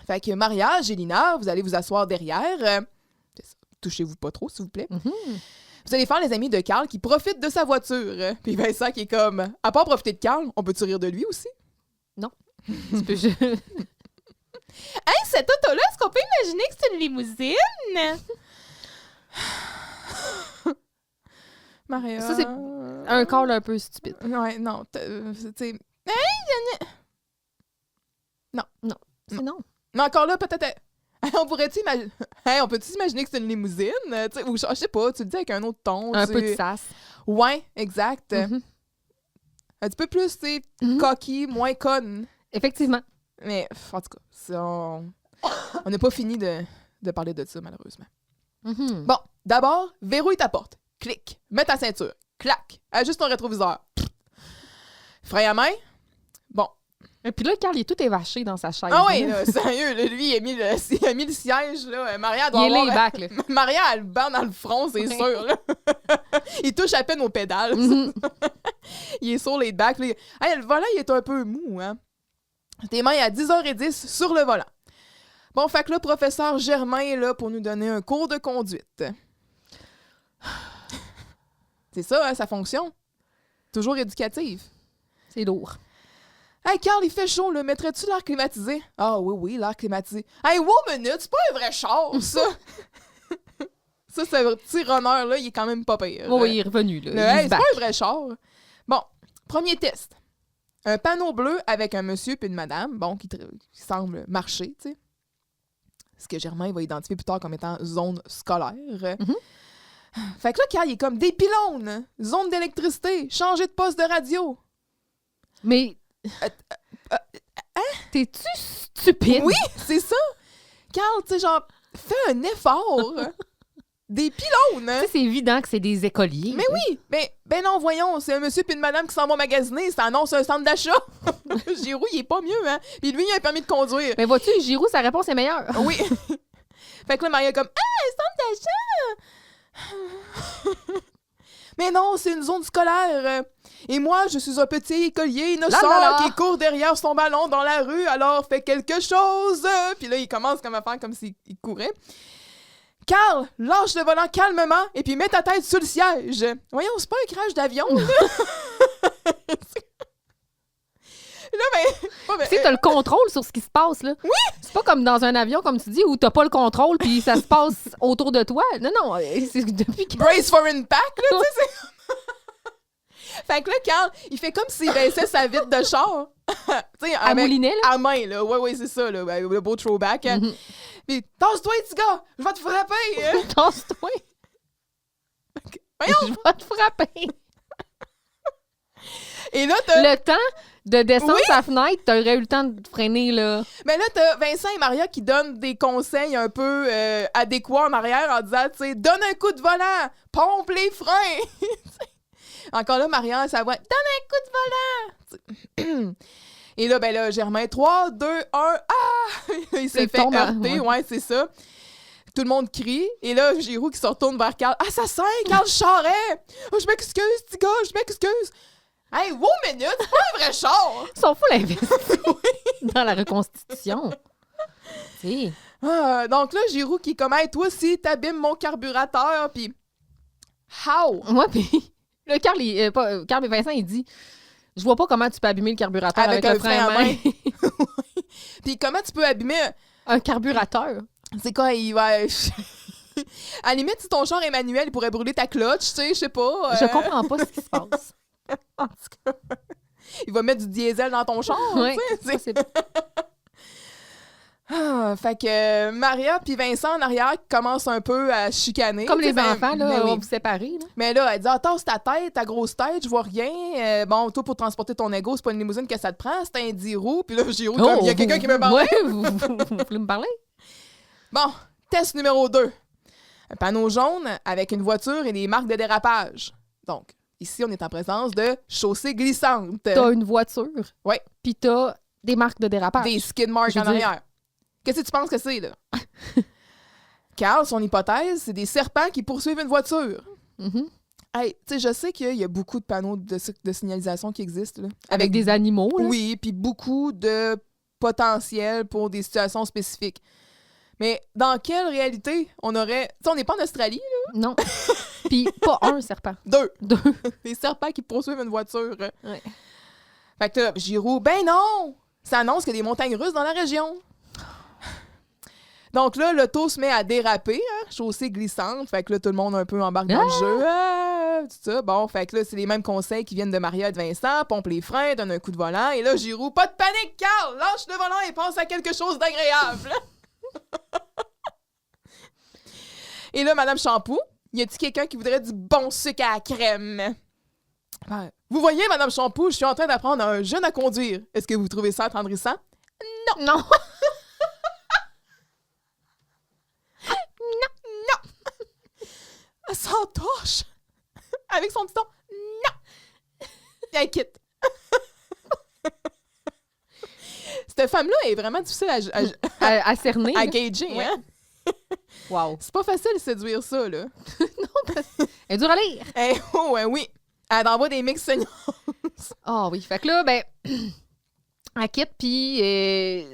Fait que Maria, Gélina, vous allez vous asseoir derrière. Touchez-vous pas trop, s'il vous plaît. Mm-hmm. Vous allez faire les amis de Carl qui profitent de sa voiture. Puis Vincent qui est comme, à part profiter de Carl, on peut-tu rire de lui aussi? Non. Tu peux... Hey, cette auto-là, est-ce qu'on peut imaginer que c'est une limousine? Maria... Ça, c'est un call un peu stupide. Ouais, non. C'est... Non. C'est non. Mais encore là, peut-être... On pourrait-tu imaginer... on peut-tu imaginer que c'est une limousine? Ou je sais pas, tu le dis avec un autre ton. Un peu de sass. Ouais, exact. Mm-hmm. Un petit peu plus, tu sais, Mm-hmm. cocky, moins conne. Effectivement. Mais, en tout cas, on n'a pas fini de parler de ça, malheureusement. Mm-hmm. Bon, d'abord, verrouille ta porte. Clic. Mets ta ceinture. Clac. Ajuste ton rétroviseur. Frein à main. Bon. Et puis là, Carl, il est tout évaché dans sa chaise. Ah oui, là, sérieux, là, lui, il a mis le siège, là. Maria doit Il est avoir... laid back, là. Maria, elle le bat dans le front, c'est sûr, là. Il touche à peine aux pédales. Mm-hmm. Il est sur les bacs. Hey, le volant, il est un peu mou, hein. Tes mains à 10h10 sur le volant. Bon, fait que là, professeur Germain est là pour nous donner un cours de conduite. C'est ça, hein, sa fonction. Toujours éducative. C'est lourd. Hey, Carl, il fait chaud, là. Mettrais-tu l'air climatisé? Ah oui, l'air climatisé. Hey, wow, minute, c'est pas un vrai char, ça! Ça, ce petit runner-là, il est quand même pas pire. Oui, il est revenu, là. Hey, c'est pas un vrai char. Bon, premier test. Un panneau bleu avec un monsieur puis une madame, bon, qui semble marcher, tu sais. Ce que Germain va identifier plus tard comme étant zone scolaire. Mm-hmm. Fait que là, Carl, il est comme des pylônes, zone d'électricité, changer de poste de radio. Mais... T'es-tu stupide? Oui, c'est ça. Carl, tu sais, genre, fais un effort. Des pylônes. Tu sais, c'est évident que c'est des écoliers. Mais oui, mais ben non, voyons, c'est un monsieur puis une madame qui s'en vont magasiner, ça annonce un centre d'achat. Giroux, il est pas mieux, hein. Puis lui, il a un permis de conduire. Mais vois-tu, Giroux, sa réponse est meilleure. Oui. Fait que là, Maria est comme, un centre d'achat. Mais non, c'est une zone scolaire. Et moi, je suis un petit écolier innocent qui court derrière son ballon dans la rue, alors fais quelque chose. Puis là, il commence comme à faire comme s'il courait. Carl, lâche le volant calmement et puis mets ta tête sur le siège. Voyons, c'est pas un crash d'avion. Là, Tu sais, t'as le contrôle sur ce qui se passe, là. Oui! C'est pas comme dans un avion, comme tu dis, où t'as pas le contrôle puis ça se passe autour de toi. Non, c'est depuis que... Brace for impact, là, tu sais, c'est... Fait que là, Carl, il fait comme s'il baissait sa vitre de char. À moulinet, là? À main, là. Ouais, c'est ça, là. Le beau throwback. Mm-hmm. Puis, tasse-toi, petit gars! Je vais te frapper! Tasse-toi! Voyons! Je vais te frapper! Et là, t'as... Le temps de descendre sa fenêtre, t'aurais eu le temps de freiner, là. Mais là, t'as Vincent et Maria qui donnent des conseils un peu adéquats en arrière en disant, tu sais, donne un coup de volant, pompe les freins. Encore là, Maria, ça va. Donne un coup de volant! Et là, ben là, Germain, 3, 2, 1, ah! Il s'est fait heurter, ouais, c'est ça. Tout le monde crie. Et là, Giroux qui se retourne vers Carl. Assassin, Carl Charret! Oh, je m'excuse, petit gars, je m'excuse. Hey, wow, minute, c'est pas un vrai char! Ils sont fous l'investir dans la reconstitution. Si. Donc là, Giroux qui est comme, hey, toi aussi, t'abîmes mon carburateur, puis how? Moi, puis le Carl et Vincent, il dit, je vois pas comment tu peux abîmer le carburateur avec un frein à main. Puis comment tu peux abîmer un carburateur? C'est quoi, il va... À la limite, si ton char est manuel, il pourrait brûler ta clutch, tu sais, je sais pas. Je comprends pas ce qui se passe. En tout cas, il va mettre du diesel dans ton char, ouais, tu sais. Fait que Maria puis Vincent en arrière commencent un peu à chicaner. Comme les enfants, là, on vous séparer. Mais là, elle dit « Tasse ta tête, ta grosse tête, je vois rien. Bon, toi, pour transporter ton ego, c'est pas une limousine que ça te prend, c'est un 10 roues. » Puis là, Giroux, comme, il y a quelqu'un qui me parle. Ouais, vous voulez me parler? Bon, test numéro 2. Un panneau jaune avec une voiture et des marques de dérapage. Donc, ici, on est en présence de chaussée glissante. T'as une voiture. Oui. Puis t'as des marques de dérapage. Des skid marks en arrière. Qu'est-ce que tu penses que c'est, là? Carl, son hypothèse, c'est des serpents qui poursuivent une voiture. Mm-hmm. Hey, tu sais, je sais qu'il y a beaucoup de panneaux de signalisation qui existent. Là, avec des animaux, là. Oui, puis beaucoup de potentiel pour des situations spécifiques. Mais dans quelle réalité on aurait... Tu sais, on n'est pas en Australie, là? Non. Puis pas un serpent. Deux. Des serpents qui poursuivent une voiture. Ouais. Fait que là, Giroux, ben non! Ça annonce qu'il y a des montagnes russes dans la région. Donc là, l'auto se met à déraper, hein, chaussée glissante. Fait que là, tout le monde un peu embarque dans le jeu. Tout ça. Bon, fait que là, c'est les mêmes conseils qui viennent de Maria et de Vincent. Pompe les freins, donne un coup de volant. Et là, Giroux, pas de panique, Carl! Lâche le volant et pense à quelque chose d'agréable. Et là, Madame Champoux, y a-t-il quelqu'un qui voudrait du bon sucre à la crème? Ben, vous voyez, Madame Champoux, je suis en train d'apprendre à un jeune à conduire. Est-ce que vous trouvez ça attendrissant? Non. Elle s'entorche avec son petit ton. Non! Elle quitte. Cette femme-là est vraiment difficile à cerner. À gager, ouais. Hein? Wow. C'est pas facile de séduire ça, là. Non, elle est dure à lire. Oh, oui. Elle envoie des mix saignants. Ah oui. Fait que là, ben... elle quitte, puis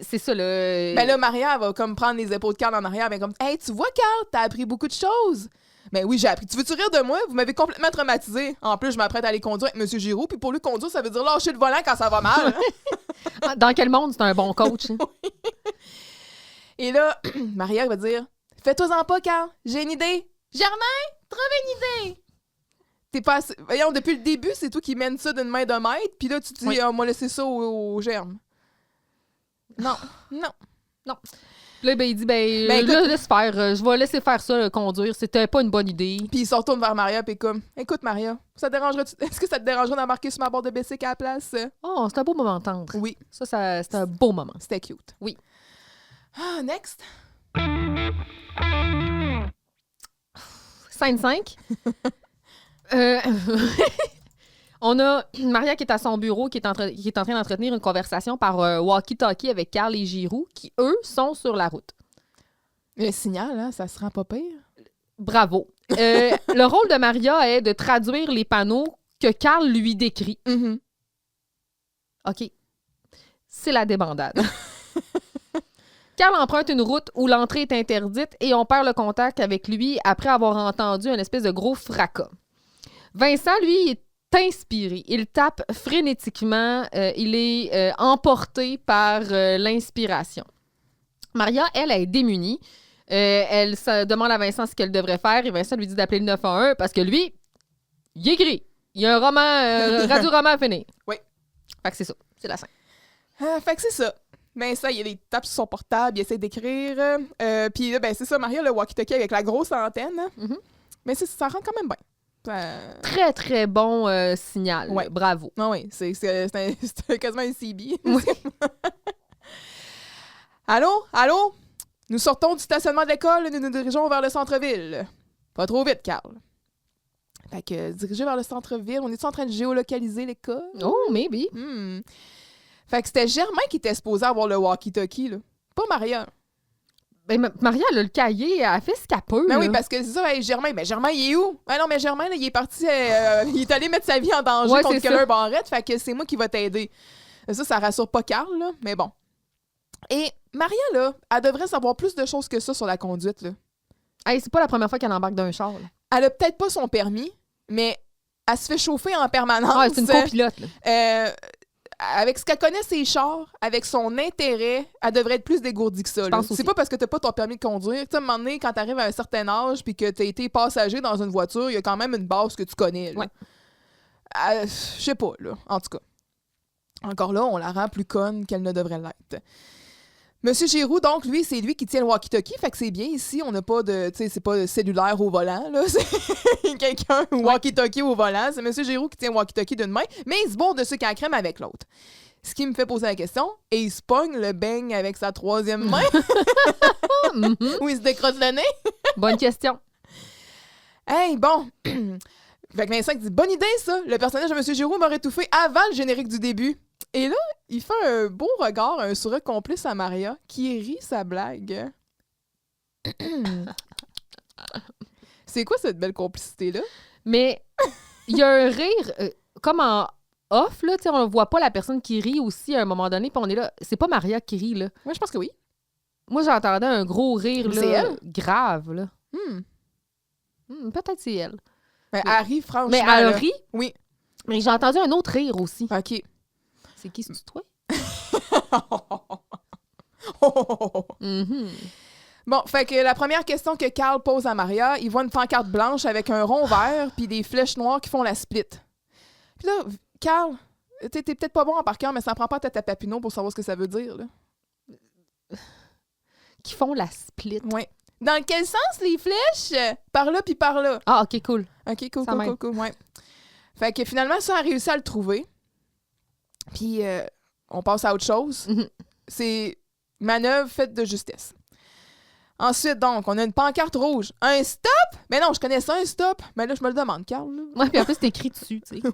c'est ça, là. Ben là, Maria, elle va comme prendre les épaules de Carl en arrière, ben comme « Hey, tu vois, Carl, t'as appris beaucoup de choses. » Ben oui, j'ai appris. Tu veux-tu rire de moi? Vous m'avez complètement traumatisée. En plus, je m'apprête à aller conduire avec M. Giroux, puis pour lui conduire, ça veut dire lâcher le volant quand ça va mal. Hein? Dans quel monde c'est un bon coach? Hein? Et là, Maria va dire « Fais-toi-en pas, Carl, j'ai une idée. Germain, trouve une idée. » T'es pas assez... Voyons, depuis le début, c'est toi qui mène ça d'une main de maître, puis là, tu te dis oui. On m'a laissé ça au germe. Non. Là, ben, il dit, écoute, laisse faire. Je vais laisser faire ça, conduire. C'était pas une bonne idée. Puis il se retourne vers Maria, puis comme, écoute, Maria, est-ce que ça te dérangerait d'embarquer sur ma barre de bicycle à la place? Oh, c'est un beau moment tendre. Oui. Ça c'est un beau moment. C'était cute. Oui. Next. Scène 5. On a Maria qui est à son bureau, qui est en train d'entretenir une conversation par walkie-talkie avec Carl et Giroux, qui, eux, sont sur la route. Le signal, hein, ça se rend pas pire. Bravo. Le rôle de Maria est de traduire les panneaux que Carl lui décrit. Mm-hmm. OK. C'est la débandade. Carl emprunte une route où l'entrée est interdite et on perd le contact avec lui après avoir entendu un espèce de gros fracas. Vincent, lui, est inspiré. Il tape frénétiquement. Il est emporté par l'inspiration. Maria, elle est démunie. Elle se demande à Vincent ce qu'elle devrait faire et Vincent lui dit d'appeler le 911 parce que lui, il écrit. Il y a un roman, radio-roman à finir. Oui. Fait que c'est ça. C'est la scène. Fait que c'est ça. Vincent, il tape sur son portable, il essaie d'écrire. Puis là, ben, c'est ça, Maria, le walkie-talkie avec la grosse antenne. Mm-hmm. Mais ça rentre quand même bien. Très, très bon signal. Ouais. Bravo. Non, oui, c'est quasiment un CB. Oui. Allô? Nous sortons du stationnement de l'école et nous nous dirigeons vers le centre-ville. Pas trop vite, Carl. Fait que dirigé vers le centre-ville, on est en train de géolocaliser l'école? Oh, maybe. Fait que c'était Germain qui était supposé avoir le walkie-talkie, là. Pas Maria. Ben, Maria, là, le cahier, elle a fait ce qu'elle peut. Ben là. oui, parce que c'est ça, hey, Germain, il est où? Ben non, mais Germain, là, il est parti, il est allé mettre sa vie en danger Ouais, contre c'est Keller ça. Barrett, fait que c'est moi qui va t'aider. Ça rassure pas Carl, là, mais bon. Et Maria, là, elle devrait savoir plus de choses que ça sur la conduite, là. Hey, c'est pas la première fois qu'elle embarque d'un char. Là. Elle a peut-être pas son permis, mais elle se fait chauffer en permanence. Ah, c'est une copilote. Là. Avec ce qu'elle connaît ses chars, avec son intérêt, elle devrait être plus dégourdie que ça. Je là. pense C'est aussi. pas parce que t'as pas ton permis de conduire. Tu sais, à un moment donné, quand t'arrives à un certain âge puis que t'as été passager dans une voiture, il y a quand même une base que tu connais. Là. Ouais. Je sais pas, là. En tout cas. Encore là, on la rend plus conne qu'elle ne devrait l'être. Monsieur Giroux, donc, lui, c'est lui qui tient le walkie-talkie, fait que c'est bien ici, on n'a pas de, tu sais, c'est pas de cellulaire au volant, là, c'est quelqu'un walkie-talkie au volant, c'est Monsieur Giroux qui tient le walkie-talkie d'une main, mais il se bourre de sucre à la crème avec l'autre. Ce qui me fait poser la question, et il se pogne le beigne avec sa troisième main, ou il se décroche le nez? Bonne question. Hey, bon, fait que Vincent dit, bonne idée, ça, le personnage de Monsieur Giroux m'aurait étouffé avant le générique du début. Et là, il fait un beau regard, un sourire complice à Maria, qui rit sa blague. C'est quoi cette belle complicité-là? Mais il y a un rire comme en off, là, tu sais, on voit pas la personne qui rit aussi à un moment donné, puis on est là. C'est pas Maria qui rit, là. Moi, je pense que oui. Moi, j'entendais un gros rire, là. C'est elle? Grave, là. Peut-être c'est elle. Mais elle rit franchement. Mais elle là. rit, Oui. mais j'ai entendu un autre rire aussi. OK. C'est qui, c'est toi? Bon, fait que la première question que Carl pose à Maria, il voit une pancarte blanche avec un rond vert puis des flèches noires qui font la split. Puis là, Carl, t'es peut-être pas bon en par cœur, mais ça en prend pas tête à Papineau pour savoir ce que ça veut dire, là. Qui font la split. Ouais. Dans quel sens, les flèches? Par là puis par là. Ah, OK, cool. OK, cool, Ça cool, m'aide. cool, cool, ouais. Fait que finalement, ça a réussi à le trouver. Puis, on passe à autre chose. C'est manœuvre faite de justesse. Ensuite, donc, on a une pancarte rouge. Un stop? Mais non, je connais ça, un stop. Mais là, je me le demande, Carl. Là. Ouais, puis en plus, c'est écrit dessus, tu sais.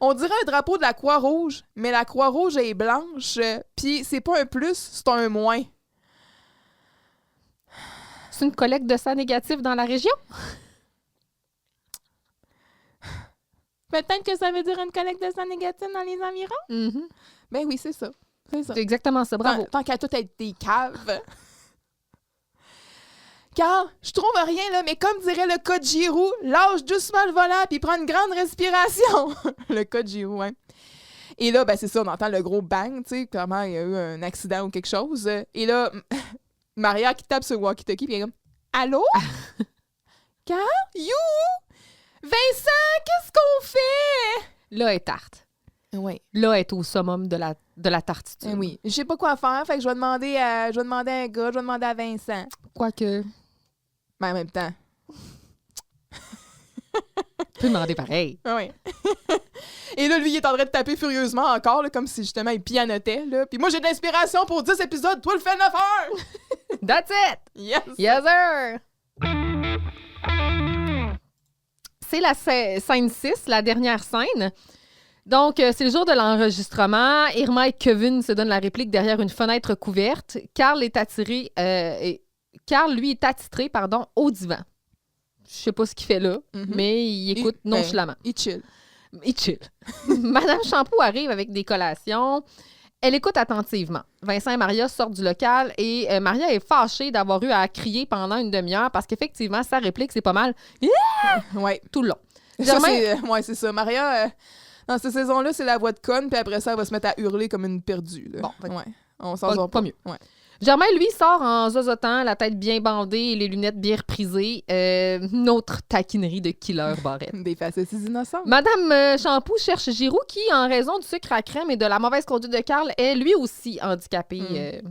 On dirait un drapeau de la Croix-Rouge, mais la Croix-Rouge est blanche. Puis, c'est pas un plus, c'est un moins. C'est une collecte de sang négatif dans la région? Peut-être que ça veut dire une collecte de sang négatif dans les environs? Ben oui, c'est ça. C'est ça. C'est exactement ça, bravo. Tant qu'à tout être des caves. Car, je trouve rien, là, mais comme dirait le code Giroux, lâche doucement le volant puis prends une grande respiration. Le code Giroux, hein. Et là, ben c'est ça, on entend le gros bang, tu sais, clairement, il y a eu un accident ou quelque chose. Et là, Maria qui tape sur le walkie-talkie puis elle est comme « Allô? Car? You? Vincent, qu'est-ce qu'on fait? » Là, elle est tarte. Oui. Là, elle est au summum de la tartitude. Eh oui. Je sais pas quoi faire, fait que je vais demander à un gars, je vais demander à Vincent. Quoique, Mais en même temps. tu peux demander pareil. Oui. Et là, lui, il est en train de taper furieusement encore, là, comme si justement il pianotait. Là. Puis moi, j'ai de l'inspiration pour 10 épisodes, toi le fais 9 heures! That's it! Yes! Yes, sir! C'est la scène 6, la dernière scène. Donc, c'est le jour de l'enregistrement. Irma et Kevin se donnent la réplique derrière une fenêtre couverte. Carl, lui, est attitré, au divan. Je sais pas ce qu'il fait là, mais il écoute nonchalamment. Il chill. Il chill. Madame Champoux arrive avec des collations. Elle écoute attentivement. Vincent et Maria sortent du local et Maria est fâchée d'avoir eu à crier pendant une demi-heure parce qu'effectivement, sa réplique, c'est pas mal Ouais. tout le long. Ça, Germain- c'est ça. Maria, dans cette saison-là, c'est la voix de conne, puis après ça, elle va se mettre à hurler comme une perdue. Là. Bon, ouais. On s'en sort pas mieux. Ouais. Germain, lui, sort en zozotant, la tête bien bandée et les lunettes bien reprisées. Une autre taquinerie de killer Barrette. Des facettes innocentes. Madame Champoux cherche Giroux qui, en raison du sucre à crème et de la mauvaise conduite de Carl, est lui aussi handicapé.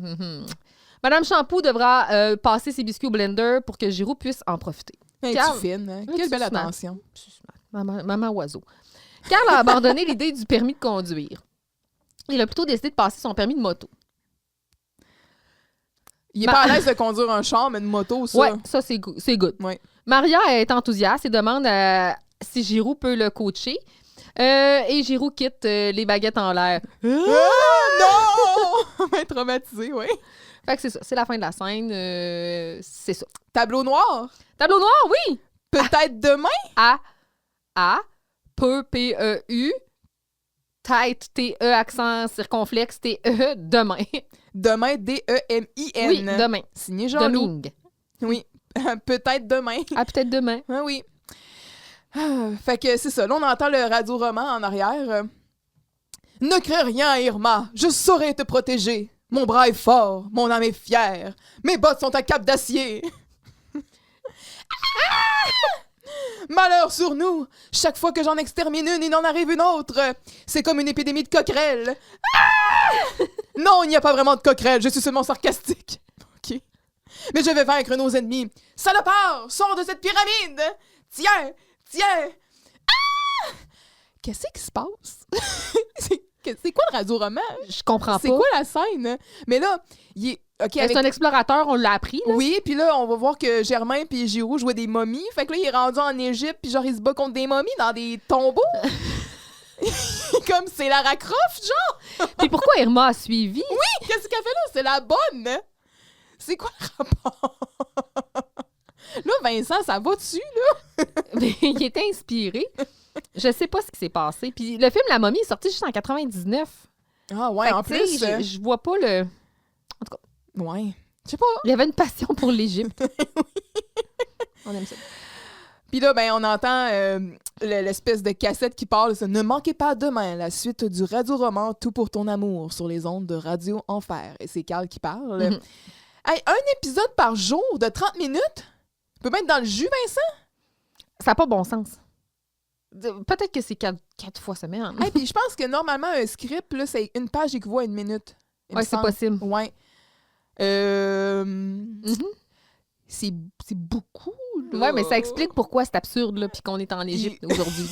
Madame Champoux devra passer ses biscuits au blender pour que Giroux puisse en profiter. Hey, Carl- tu fine, hein? Oui, Quelle tu belle smart. attention. Maman oiseau. Carl a abandonné l'idée du permis de conduire. Il a plutôt décidé de passer son permis de moto. Il est pas à l'aise de conduire un char, mais une moto, ça. Ouais, ça, c'est good. Ouais. Maria est enthousiaste et demande si Giroux peut le coacher. Et Giroux quitte les baguettes en l'air. Non! On va être traumatisé, oui. Fait que c'est ça. C'est la fin de la scène. C'est ça. Tableau noir. Tableau noir, oui! Peut-être demain. P-E-U, tête, T-E, accent circonflexe, T-E, demain. Demain, D-E-M-I-N. Oui, demain. Signé Jean-Loup. Domingue. Oui. Peut-être demain. Ah, peut-être demain. Ah oui. Fait que c'est ça. Là, on entend le radio-roman en arrière. Ne crains rien, Irma. Je saurai te protéger. Mon bras est fort. Mon âme est fière. Mes bottes sont à cape d'acier. Malheur sur nous! Chaque fois que j'en extermine une, il en arrive une autre! C'est comme une épidémie de coquerelles! Non, il n'y a pas vraiment de coquerelles, je suis seulement sarcastique. OK. Mais je vais vaincre nos ennemis. Salopard, sors de cette pyramide! Tiens! Qu'est-ce qui se passe? C'est quoi le radio-roman? Je comprends pas. C'est quoi la scène? Mais là, il est... OK, C'est un explorateur, on l'a appris. Là. Oui, puis là, on va voir que Germain puis Giroux jouaient des momies. Fait que là, il est rendu en Égypte, puis genre, il se bat contre des momies dans des tombeaux. Comme c'est Lara Croft, genre. Puis pourquoi Irma a suivi? Oui, qu'est-ce qu'elle fait là? C'est la bonne. C'est quoi le rapport? Là, Vincent, ça va dessus, là? Mais il était inspiré. Je sais pas ce qui s'est passé. Puis le film La Momie est sorti juste en 99. Ah ouais, Fait que, en tu sais, plus... je vois pas le... Ouais. Je sais pas. Il y avait une passion pour l'Égypte. On aime ça. Puis là, ben, on entend l'espèce de cassette qui parle. Ça, ne manquez pas demain la suite du radio-roman Tout pour ton amour sur les ondes de Radio Enfer. Et c'est Carl qui parle. Mm-hmm. Hey, un épisode par jour de 30 minutes? Peut mettre dans le jus, Vincent? Ça n'a pas bon sens. Peut-être que c'est 4 fois semaine. Hey, puis je pense que normalement, un script, là, c'est une page équivaut à une minute. Oui, c'est possible. Ouais. Mm-hmm. C'est beaucoup, là. Ouais, mais ça explique pourquoi c'est absurde, là, puis qu'on est en Égypte aujourd'hui.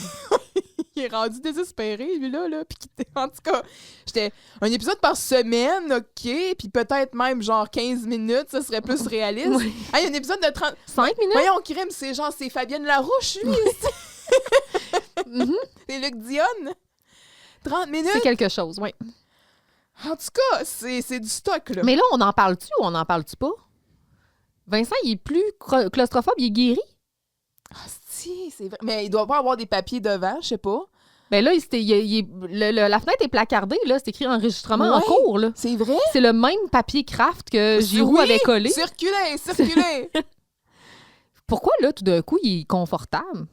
Il est rendu désespéré, lui, là. Puis en tout cas, j'étais un épisode par semaine, OK, puis peut-être même genre 15 minutes, ça serait plus réaliste. Ouais. Hey, un épisode de 30... 5 minutes? Voyons, crime, c'est genre, c'est Fabienne Larouche, lui. Mm-hmm. C'est Luc Dionne. 30 minutes. C'est quelque chose, oui. En tout cas, c'est du stock, là. Mais là, on en parle-tu ou on n'en parle-tu pas? Vincent, il est plus claustrophobe, il est guéri? Ah, si, c'est vrai. Mais il doit pas avoir des papiers devant, je sais pas. Ben là, la fenêtre est placardée, là. C'est écrit enregistrement en Ouais. cours, là. C'est vrai? C'est le même papier craft que Giroux Oui, avait collé. Circulez! Pourquoi, là, tout d'un coup, il est confortable?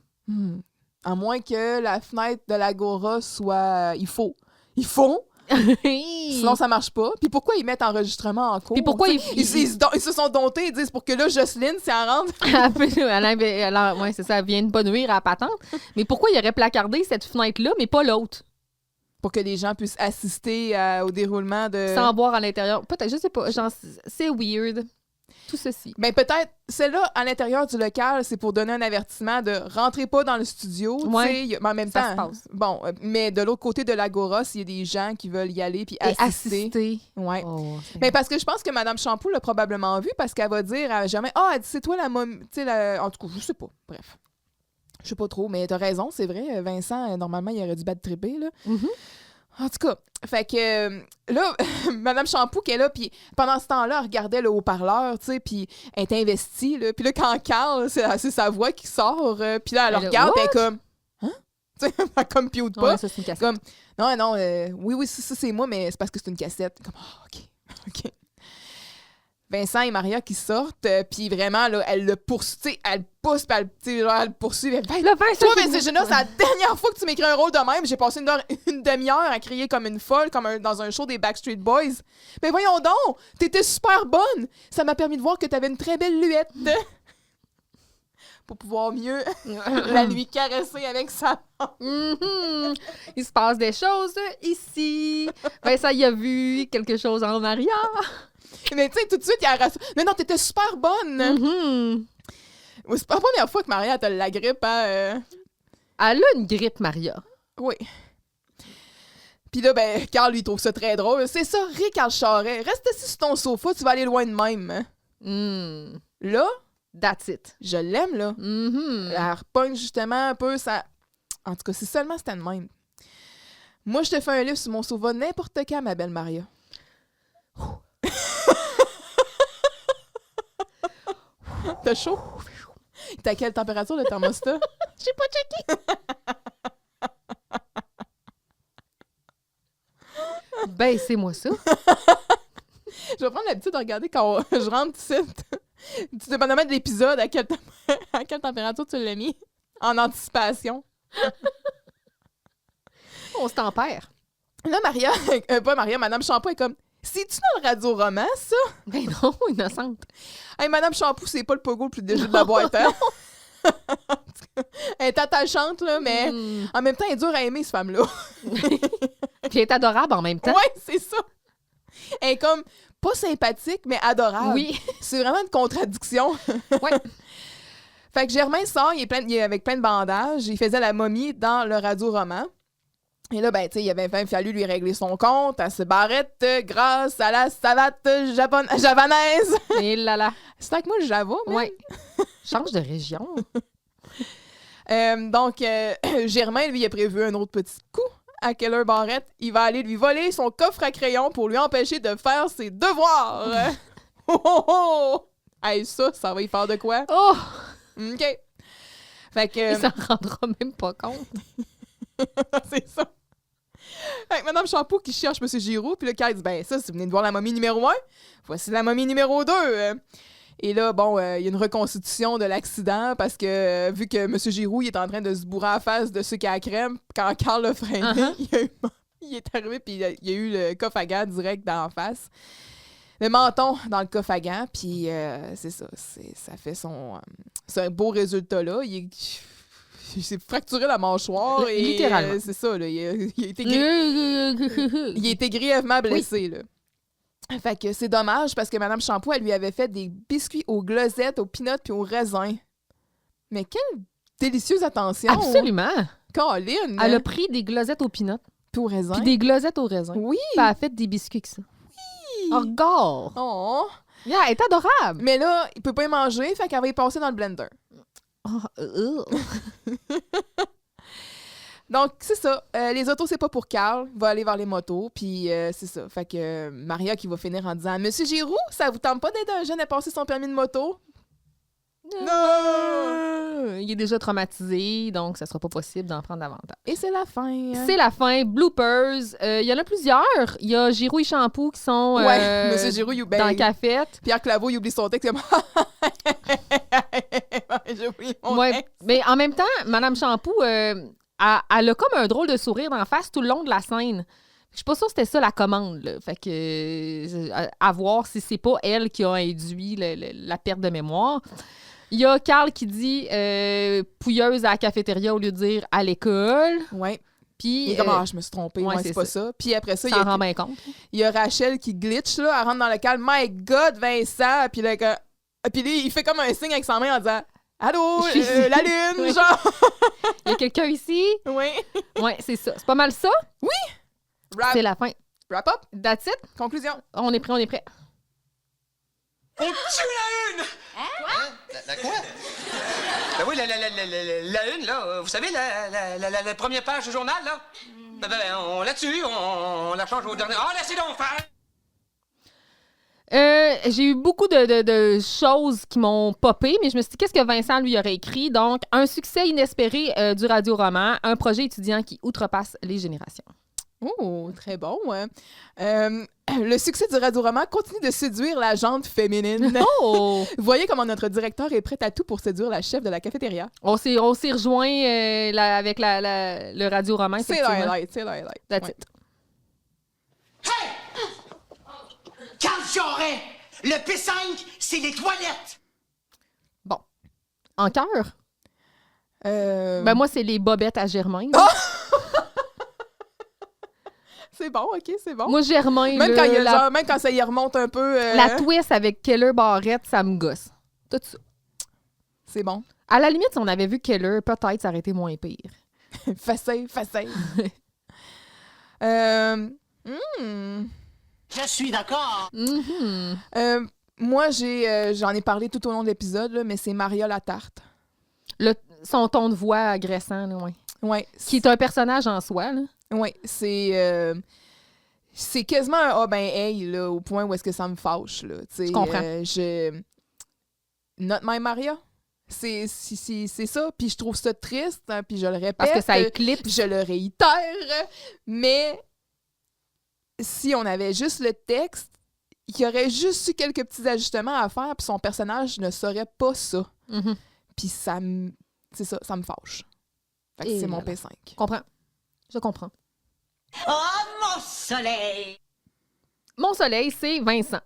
À moins que la fenêtre de l'Agora soit... Il faut. Sinon, ça marche pas. Puis pourquoi ils mettent enregistrement en cours? Puis pourquoi ils se sont domptés, ils disent pour que là, Jocelyne, si elle rentre... Ouais, c'est ça, elle vient de pas nuire à la patente. Mais pourquoi il aurait placardé cette fenêtre-là, mais pas l'autre? Pour que les gens puissent assister au déroulement de... Sans boire à l'intérieur. Peut-être, je sais pas. Genre, c'est weird. Tout ceci. Ben peut-être, celle-là, à l'intérieur du local, c'est pour donner un avertissement de rentrez pas dans le studio, Ouais, tu sais, mais en même ça temps, se passe. bon, mais de l'autre côté de l'Agora, s'il y a des gens qui veulent y aller puis Et assister. Ouais. Oh, Mais parce que je pense que Mme Champoux l'a probablement vu parce qu'elle va dire à jamais elle dit c'est toi la momie, tu sais, en tout cas, je sais pas, bref. Je sais pas trop, mais t'as raison, c'est vrai, Vincent, normalement, il aurait dû battre triper, là. Mm-hmm. En tout cas, fait que là, Mme Champoux qui est là, puis pendant ce temps-là, elle regardait le haut-parleur, tu sais, puis elle est investie, là. Puis là, quand Carl, c'est sa voix qui sort, puis là, elle le regarde, puis elle est comme... Hein? Tu sais, elle comme pioute pas. Ouais, ça, c'est une cassette. Comme, non, oui, ça, c'est moi, mais c'est parce que c'est une cassette. Comme, OK. Vincent et Maria qui sortent, puis vraiment, là, elle le poursuit, tu sais, elle pousse, puis elle le poursuit. Toi, Vincent, c'est la dernière fois que tu m'écris un rôle de même. J'ai passé une demi-heure à crier comme une folle, dans un show des Backstreet Boys. Mais voyons donc, t'étais super bonne. Ça m'a permis de voir que t'avais une très belle luette. Pour pouvoir mieux la lui caresser avec sa main. Mm-hmm. Il se passe des choses ici. Vincent, il a vu quelque chose en Maria. Mais tu sais, tout de suite, il a rassuré. Mais non, t'étais super bonne. Mm-hmm. C'est pas la première fois que Maria a la grippe, hein? Elle a une grippe, Maria. Oui. Puis là, ben, Carl, lui, trouve ça très drôle. C'est ça, ris, Carl Charret. Reste assis sur ton sofa, tu vas aller loin de même. Mm. Là, That's it. Je l'aime, là. Mhm. Elle repogne justement un peu ça. En tout cas, si seulement c'était de même. Moi, je te fais un livre sur mon sauva n'importe quand, ma belle Maria. T'as chaud? T'as quelle température le thermostat? J'ai pas checké. Ben, c'est moi ça. Je vais prendre l'habitude de regarder quand je rentre ici. Tu dépendamment de l'épisode, à quelle température tu l'as mis. En anticipation. On se tempère. Là, Maria, pas Maria, Madame Shampoo est comme, c'est-tu dans le radio-roman, ça? Ben non, innocente. Hey, Madame Shampoo, c'est pas le pogo le plus léger de la boîte, hein? Elle est attachante, là, mais en même temps, elle est dure à aimer, cette femme-là. Puis elle est adorable en même temps. Ouais, c'est ça. Elle est comme, pas sympathique, mais adorable. Oui. C'est vraiment une contradiction. Ouais. Fait que Germain sort, il est avec plein de bandages. Il faisait la momie dans le radio-roman. Et là, ben, tu sais, il avait fallu lui régler son compte à ce barrette grâce à la savate javanaise. Et là là. C'est avec moi le Java, mais... Ouais. Change de région. Donc, Germain, lui, il a prévu un autre petit coup à Keller Barrett. Il va aller lui voler son coffre à crayon pour lui empêcher de faire ses devoirs. Oh, oh, oh! Hey, ça va y faire de quoi? Oh! OK. Fait que... Il s'en rendra même pas compte. C'est ça. Fait que Madame Shampoo qui cherche M. Giroux, puis le Carl dit, ben ça, si vous venez de voir la momie numéro 1, voici la momie numéro 2. Et là, bon, il y a une reconstitution de l'accident parce que vu que M. Giroux il est en train de se bourrer à la face de sucre à la crème, quand Carl l'a freiné, il est arrivé puis il y a eu le coffre à gants direct d'en face. Le menton dans le coffre à gants, puis c'est ça. Ça fait son... c'est un beau résultat, là. Il s'est fracturé la mâchoire. Et, littéralement. c'est ça, là. Il a été grièvement blessé, là. Fait que c'est dommage parce que Madame Shampoo, elle lui avait fait des biscuits aux glosettes, aux peanuts puis aux raisins. Mais quelle délicieuse attention! Absolument. Colline! Elle a pris des glosettes aux peanuts. Puis aux raisins. Puis des glosettes aux raisins. Oui! Puis elle a fait des biscuits que ça. Oui! Oh, regarde! Oh! Yeah, elle est adorable! Mais là, il peut pas y manger, fait qu'elle va y passer dans le blender. Oh, Donc, c'est ça. Les autos, c'est pas pour Carl. Il va aller vers les motos. Puis, c'est ça. Fait que Maria qui va finir en disant « Monsieur Giroux, ça vous tente pas d'aider un jeune à passer son permis de moto? » Non! Il est déjà traumatisé, donc ça sera pas possible d'en prendre davantage. Et c'est la fin. C'est la fin. Bloopers. Il y en a plusieurs. Il y a Giroux et Shampoo qui sont Ouais, Monsieur Giroux, dans la cafette. Pierre Claveau, il oublie son texte. J'ai oublié mon Ouais, texte. mais en même temps, Madame Shampoo, elle a comme un drôle de sourire d'en face tout le long de la scène. Je suis pas sûre que c'était ça la commande. Là. Fait que à voir si c'est pas elle qui a induit la perte de mémoire. Il y a Carl qui dit pouilleuse à la cafétéria au lieu de dire à l'école. Ouais. Puis Il est comme, je me suis trompée. ouais, Ouais, c'est pas ça. Puis après ça, ça en rend bien compte. il y a Rachel qui glitch, là. Elle rentre dans le local. My God, Vincent! Puis là, il fait comme un signe avec sa main en disant allô, Je suis ici. la lune, Oui. genre. Il y a quelqu'un ici? Oui. Ouais, c'est ça. C'est pas mal ça. C'est la fin. Wrap up. That's it. Conclusion. On est prêt. On tue la une! Hein? La quoi? Ben oui, la une, là. Vous savez, la première page du journal, là? Ben, on la tue, on la change au dernier. Ah, laissez donc faire! J'ai eu beaucoup de choses qui m'ont popé, mais je me suis dit, qu'est-ce que Vincent lui aurait écrit? Donc, un succès inespéré du radio-roman, un projet étudiant qui outrepasse les générations. Oh, très bon. Le succès du radio-roman continue de séduire la gente féminine. Oh! Vous voyez comment notre directeur est prêt à tout pour séduire la chef de la cafétéria. On s'est rejoint avec le radio-roman. C'est l'highlight, c'est l'highlight. That's Ouais. it. Hey! Carl Charret! Le P5, c'est les toilettes! Bon. En cœur? Ben moi, c'est les bobettes à Germain. Oh! C'est bon, OK, c'est bon. Moi, Germain, Même, là, même quand ça y remonte un peu... la twist avec Keller Barrett, ça me gosse. Tout ça. C'est bon. À la limite, si on avait vu Keller, peut-être ça aurait été moins pire. Facile. Je suis d'accord. Mhm. Moi, j'en ai parlé tout au long de l'épisode, là, mais c'est Maria la tarte. Son ton de voix agressant, là, ouais. Ouais. Qui est un personnage en soi, là. Oui, c'est quasiment un « ah ben hey » là, au point où est-ce que ça me fâche. Là, je comprends. Not my Maria. C'est ça, puis je trouve ça triste, hein, puis je le répète. Parce que ça éclipse. Je le réitère, mais si on avait juste le texte, il y aurait juste eu quelques petits ajustements à faire, puis son personnage ne saurait pas ça. Mm-hmm. Puis ça me fâche. Fait que c'est mon P5. Je comprends. Oh, mon soleil! Mon soleil, c'est Vincent.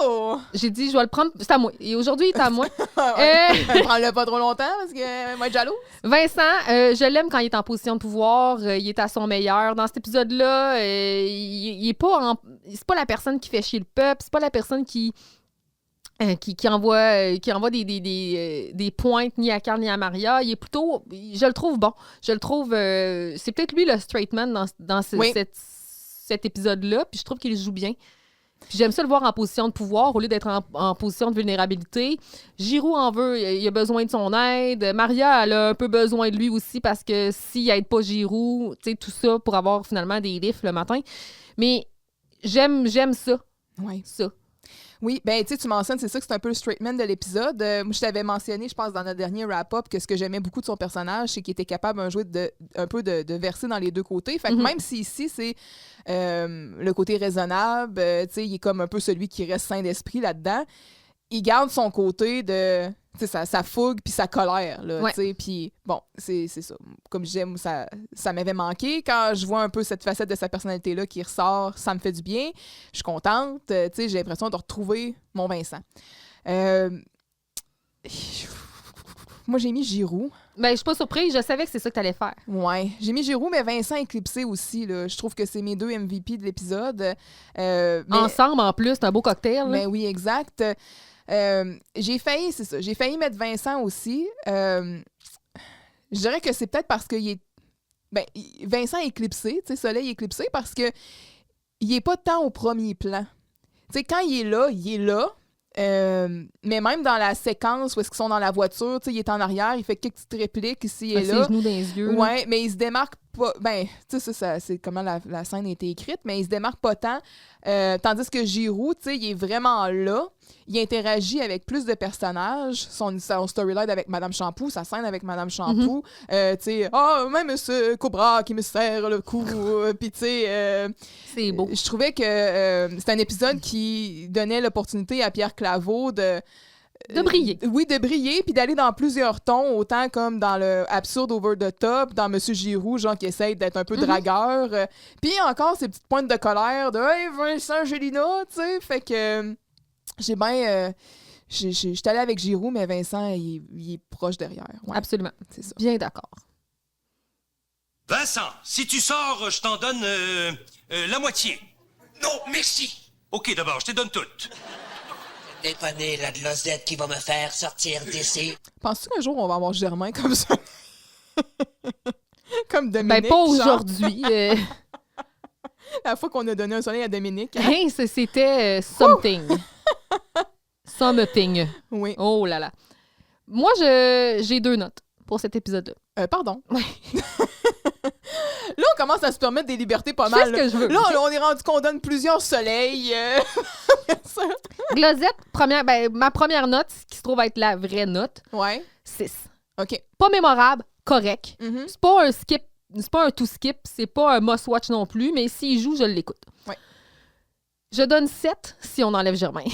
Oh! J'ai dit, je vais le prendre. C'est à moi. Et aujourd'hui, il est à moi. Prends-le pas trop longtemps parce que moi être jaloux. Vincent, je l'aime quand il est en position de pouvoir. Il est à son meilleur. Dans cet épisode-là, il est pas c'est pas la personne qui fait chier le peuple. C'est pas la personne qui envoie des pointes ni à Carl ni à Maria. Il est plutôt... Je le trouve bon. Je le trouve... c'est peut-être lui le straight man dans cet épisode-là. Puis je trouve qu'il joue bien. Puis j'aime ça le voir en position de pouvoir au lieu d'être en position de vulnérabilité. Giroux en veut, il a besoin de son aide. Maria, elle a un peu besoin de lui aussi parce que s'il aide pas Giroux, tu sais, tout ça pour avoir finalement des lifts le matin. Mais j'aime ça. Ouais. Ça. Oui, ben tu sais, tu mentionnes, c'est ça que c'est un peu le straight man de l'épisode. Moi, je t'avais mentionné, je pense, dans notre dernier wrap-up, que ce que j'aimais beaucoup de son personnage, c'est qu'il était capable un peu de verser dans les deux côtés. Fait que même si ici, c'est le côté raisonnable, tu sais, il est comme un peu celui qui reste sain d'esprit là-dedans, il garde son côté de... Sa fougue puis sa colère, là, ouais. tu sais, puis bon, c'est ça. Comme je disais, ça m'avait manqué. Quand je vois un peu cette facette de sa personnalité-là qui ressort, ça me fait du bien. Je suis contente, tu sais, j'ai l'impression de retrouver mon Vincent. Moi, j'ai mis Giroux. Ben, je suis pas surprise, je savais que c'est ça que t'allais faire. Ouais, j'ai mis Giroux, mais Vincent éclipsé aussi, là. Je trouve que c'est mes deux MVP de l'épisode. Ensemble, en plus, c'est un beau cocktail. Ben oui, exact. J'ai failli mettre Vincent aussi. Je dirais que c'est peut-être parce que Vincent est éclipsé, tu sais, Soleil est éclipsé parce que il est pas tant au premier plan. Tu sais, quand il est là, mais même dans la séquence où est-ce qu'ils sont dans la voiture, tu sais, il est en arrière, il fait quelques petites répliques ici et là. Ses genoux dans les yeux. Ouais, mais il se démarque pas. Ben, tu sais, ça, c'est comment la scène a été écrite, mais il se démarque pas tant. Tandis que Giroux, tu sais, il est vraiment là. Il interagit avec plus de personnages. Son storyline avec Madame Shampoo, sa scène avec Madame Shampoo. Tu sais, même ce Cobra qui me serre le cou. Puis, tu sais. C'est beau. Je trouvais que c'est un épisode qui donnait l'opportunité à Pierre Claveau de briller. Oui, de briller, puis d'aller dans plusieurs tons, autant comme dans le absurde over the top, dans Monsieur Giroux, genre qui essaye d'être un peu dragueur. Puis encore ces petites pointes de colère de « Hey, Vincent Gélina », tu sais, fait que j'ai bien... J'étais allée avec Giroux, mais Vincent, il est proche derrière. Ouais. Absolument. C'est ça. Bien d'accord. Vincent, si tu sors, je t'en donne la moitié. Non, merci. OK, d'abord, je te donne toute. Dépanner la glosette qui va me faire sortir d'ici. Penses-tu qu'un jour, on va avoir Germain comme ça? Comme Dominique? Ben, pas aujourd'hui. La fois qu'on a donné un soleil à Dominique. Hein? Hey, c'était something. Something. Oui. Oh là là. Moi, j'ai 2 notes pour cet épisode-là. Pardon. Ouais. Là, on commence à se permettre des libertés pas mal. Je fais ce que je veux. Là, on est rendu qu'on donne plusieurs soleils. Glosette, ma première note, qui se trouve être la vraie note, Ouais. 6. OK. Pas mémorable, correct. Mm-hmm. C'est pas un skip, c'est pas un tout-skip, c'est pas un must-watch non plus, mais s'il joue, je l'écoute. Ouais. Je donne 7 si on enlève Germain.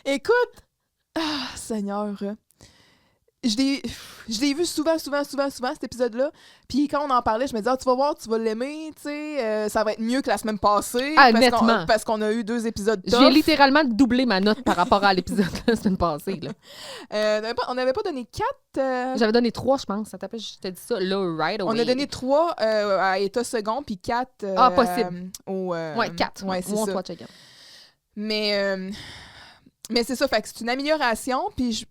Écoute, Seigneur, je l'ai vu souvent, cet épisode-là. Puis quand on en parlait, je me disais, tu vas voir, tu vas l'aimer, tu sais, ça va être mieux que la semaine passée. Nettement. Parce qu'on a eu 2 épisodes tough. J'ai littéralement doublé ma note par rapport à l'épisode de la semaine passée. Là. On n'avait pas donné 4. J'avais donné 3, je pense. Ça t'appelle, je t'ai dit ça, là, right away. On a donné 3 à État second, puis 4 possible. Ouais, 4. Ouais, c'est ça. Mais c'est ça, fait que c'est une amélioration, puis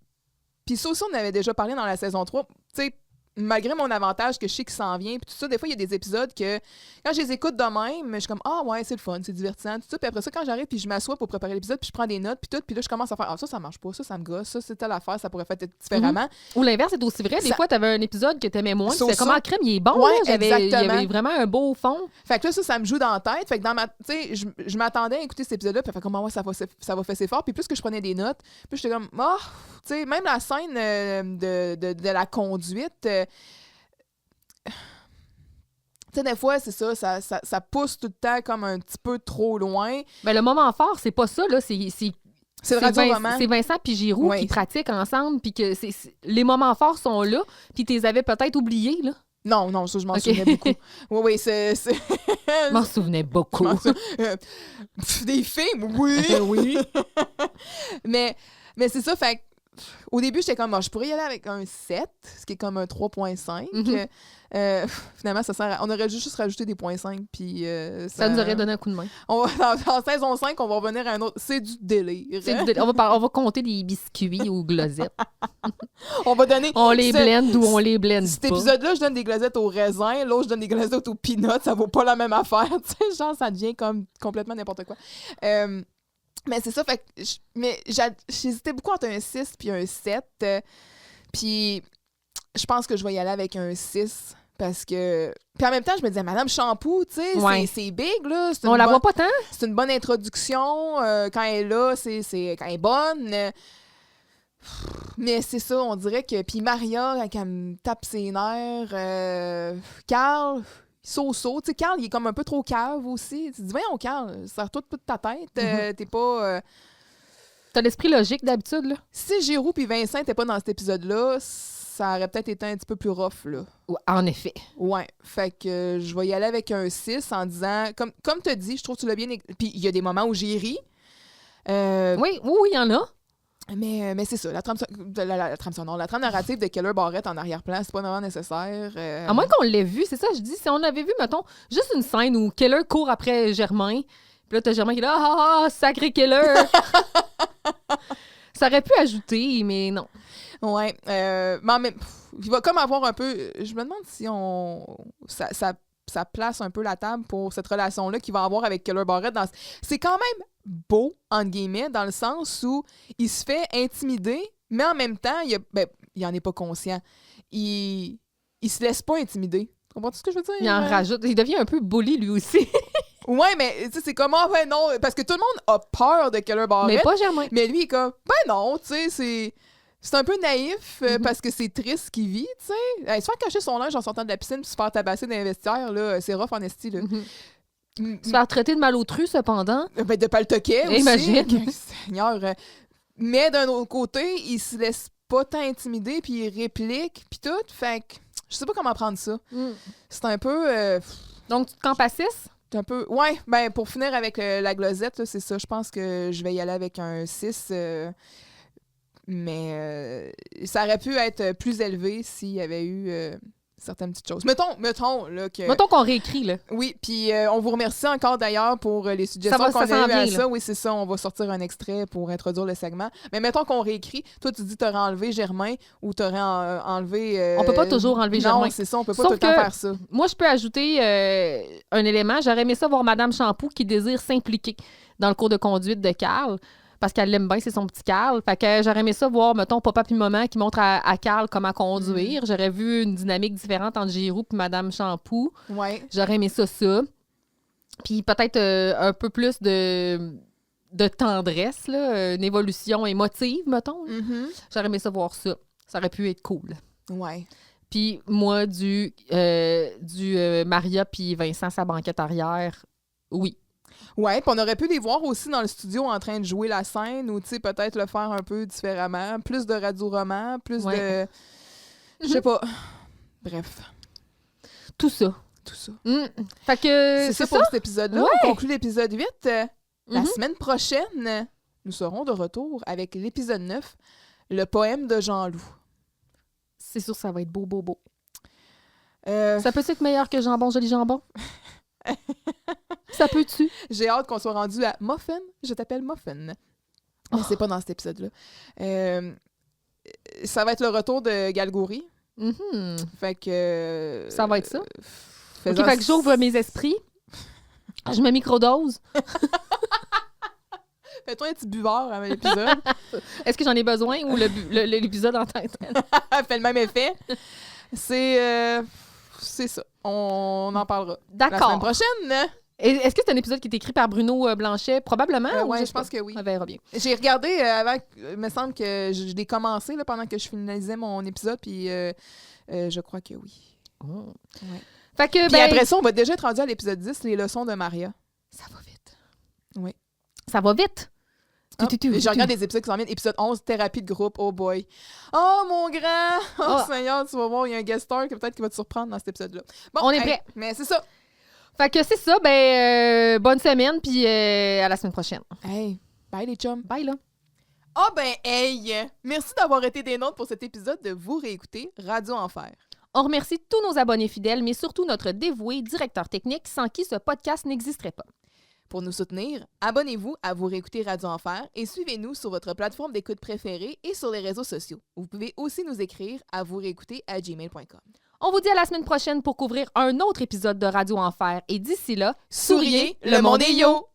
ça aussi, on avait déjà parlé dans la saison 3. Tu sais, malgré mon avantage que je sais qu'il s'en vient, puis tout ça, des fois, il y a des épisodes que, quand je les écoute de même, je suis comme, ah ouais, c'est le fun, c'est divertissant, tout ça. Puis après ça, quand j'arrive, puis je m'assois pour préparer l'épisode, puis je prends des notes, puis tout, puis là, je commence à faire, ah, ça marche pas, ça me gosse, ça, c'est telle affaire, ça pourrait faire différemment. Ou l'inverse est aussi vrai. Des fois, t'avais un épisode que t'aimais moins, So c'était comme, ça. ah, crème, il est bon, Ouais, là. Il y exactement. avait vraiment un beau fond. Fait que là, ça me joue dans la tête. Fait que dans ma. Tu sais, je m'attendais à écouter cet épisode-là, puis fait comme, ouais, ça va fesser fort. Puis plus que je prenais des notes, puis j'étais comme, ah, tu sais, même la scène de la conduite. Tu sais, des fois, c'est ça pousse tout le temps comme un petit peu trop loin. Mais le moment fort, c'est pas ça, là. C'est le radio-roman. C'est Vincent puis Giroux Ouais. qui pratiquent ensemble, puis que les moments forts sont là, puis tu les avais peut-être oubliés, là. Non, ça, je m'en Ok. souvenais beaucoup. Oui, c'est. Je m'en souvenais beaucoup. Des films, oui. Oui. mais c'est ça, fait que, au début, j'étais comme, je pourrais y aller avec un 7, ce qui est comme un 3.5. Mhm. Finalement, ça sert on aurait juste rajouté des 0.5, puis Ça nous aurait donné un coup de main. dans saison 5, on va revenir à un autre. C'est du délire. On va compter des biscuits ou glosettes. On va donner... On les blende ou on les blende Cet pas. épisode-là, je donne des glacettes au raisin, l'autre, je donne des glacettes aux peanuts, ça vaut pas la même affaire, tu sais, genre, ça devient comme complètement n'importe quoi. Mais c'est ça, fait que j'hésitais beaucoup entre un 6 puis un 7, puis je pense que je vais y aller avec un 6, parce que... Puis en même temps, je me disais, Madame Shampoo, tu sais, Ouais. c'est big, là. On la voit pas tant. C'est une bonne introduction, quand elle est là, quand elle est bonne. Mais c'est ça, on dirait que... Puis Maria, quand elle me tape ses nerfs, Carl, so-so. Tu sais, Carl, il est comme un peu trop cave aussi. Tu te dis, voyons, Carl, serre-toi toute ta tête. T'es pas... T'as l'esprit logique d'habitude, là. Si Giroux puis Vincent n'étaient pas dans cet épisode-là, ça aurait peut-être été un petit peu plus rough, là. En effet. Ouais. Fait que je vais y aller avec un 6 en disant... Comme tu as dit, je trouve que tu l'as bien... Puis il y a des moments où j'ai ri. Oui, il y en a. Mais c'est ça, la trame sonore, la trame narrative de Keller Barrett en arrière-plan, c'est pas vraiment nécessaire. À moins qu'on l'ait vu, c'est ça, je dis. Si on avait vu, mettons, juste une scène où Keller court après Germain, puis là, t'as Germain qui est là, ah, sacré Keller! Ça aurait pu ajouter, mais non. Ouais. Mais même, il va comme avoir un peu... Je me demande si ça place un peu la table pour cette relation-là qu'il va avoir avec Keller Barrett. C'est quand même beau, entre guillemets, dans le sens où il se fait intimider, mais en même temps, il en est pas conscient. Il se laisse pas intimider. Comprends-tu ce que je veux dire? Il en rajoute. Il devient un peu bully, lui aussi. Ouais, mais tu sais, c'est comme, ah, ben non, parce que tout le monde a peur de Keller Barrett. Mais pas Germain. Mais lui, il est comme, ben non, tu sais, c'est un peu naïf parce que c'est triste ce qu'il vit, tu sais. Se faire cacher son linge en sortant de la piscine puis se faire tabasser dans les vestiaires, là, c'est rough en esti, là. Se faire traiter de malotru, cependant. Ben, de paltoquet aussi. Imagine. Seigneur. Mais d'un autre côté, il se laisse pas tant intimider puis il réplique puis tout. Fait que je sais pas comment prendre ça. C'est un peu... Donc, tu te campes à 6? c'est un peu... Ouais, ben pour finir avec la glosette, là, c'est ça. Je pense que je vais y aller avec un 6. Mais ça aurait pu être plus élevé s'il y avait eu certaines petites choses. Mettons là, que... Mettons qu'on réécrit, là. Oui, puis on vous remercie encore d'ailleurs pour les suggestions qu'on a s'en eues à vient, ça. là. Oui, c'est ça. On va sortir un extrait pour introduire le segment. Mais mettons qu'on réécrit. Toi, tu dis que tu aurais enlevé Germain ou tu aurais enlevé... On peut pas toujours enlever Germain. Non, c'est ça. On peut pas Sauf tout le temps que- faire ça. Moi, je peux ajouter un élément. J'aurais aimé ça voir Madame Shampoo qui désire s'impliquer dans le cours de conduite de Carl. Parce qu'elle l'aime bien, c'est son petit Carl. Fait que j'aurais aimé ça voir, mettons, papa puis maman qui montre à Carl comment conduire. J'aurais vu une dynamique différente entre Giroux puis Madame Shampoo. Ouais. J'aurais aimé ça. Puis peut-être un peu plus de tendresse, là, une évolution émotive, mettons. Mhm. J'aurais aimé ça voir ça. Ça aurait pu être cool. Ouais. Puis moi, du Maria puis Vincent, sa banquette arrière, oui. Ouais, puis on aurait pu les voir aussi dans le studio en train de jouer la scène ou, tu sais, peut-être le faire un peu différemment. Plus de radio-roman, plus Ouais. de... Je sais pas. Bref, Tout ça. tout ça. Fait que C'est ça pour cet épisode-là. Ouais. On conclut l'épisode 8. La Mhm. semaine prochaine, nous serons de retour avec l'épisode 9, le poème de Jean-Loup. C'est sûr que ça va être beau, beau, beau. Euh, Ça peut être meilleur que Jambon, joli jambon? Ça peut-tu? J'ai hâte qu'on soit rendu à Muffin. Je t'appelle Muffin. Mais c'est pas dans cet épisode-là. Ça va être le retour de Galgouri. Fait que... Ça va être ça. faisant- OK, fait que j'ouvre mes esprits. Je me microdose. Fais-toi un petit buveur avant l'épisode. Est-ce que j'en ai besoin ou l'épisode en tant que tel? Fait le même effet. C'est ça. On en parlera. La semaine D'accord. prochaine. Est-ce que c'est un épisode qui est écrit par Bruno Blanchet? Probablement. ou Ouais, sais je pense pas? que oui. On verra bien. J'ai regardé avant, il me semble que je l'ai commencé là, pendant que je finalisais mon épisode, puis je crois que oui. Ouais. Fait que, Puis après ça, on va déjà être rendu à l'épisode 10, les leçons de Maria. ça va vite. Oui. Ça va vite. Ah, je regarde des épisodes qui s'en viennent. Épisode 11, thérapie de groupe. Oh boy. Oh mon grand. Oh Seigneur, tu vas voir, il y a un guest star que peut-être qui va te surprendre dans cet épisode-là. Bon, On est prêt. Mais c'est ça. Fait que c'est ça. Bonne semaine, puis à la semaine prochaine. Hey, bye les chums. Bye, là. Ah ben hey! Merci d'avoir été des nôtres pour cet épisode de Vous réécouter Radio Enfer. On remercie tous nos abonnés fidèles, mais surtout notre dévoué directeur technique sans qui ce podcast n'existerait pas. Pour nous soutenir, abonnez-vous à Vous réécouter Radio Enfer et suivez-nous sur votre plateforme d'écoute préférée et sur les réseaux sociaux. Vous pouvez aussi nous écrire à vousréécouter@gmail.com. On vous dit à la semaine prochaine pour couvrir un autre épisode de Radio Enfer. Et d'ici là, Souriez, le monde est yo!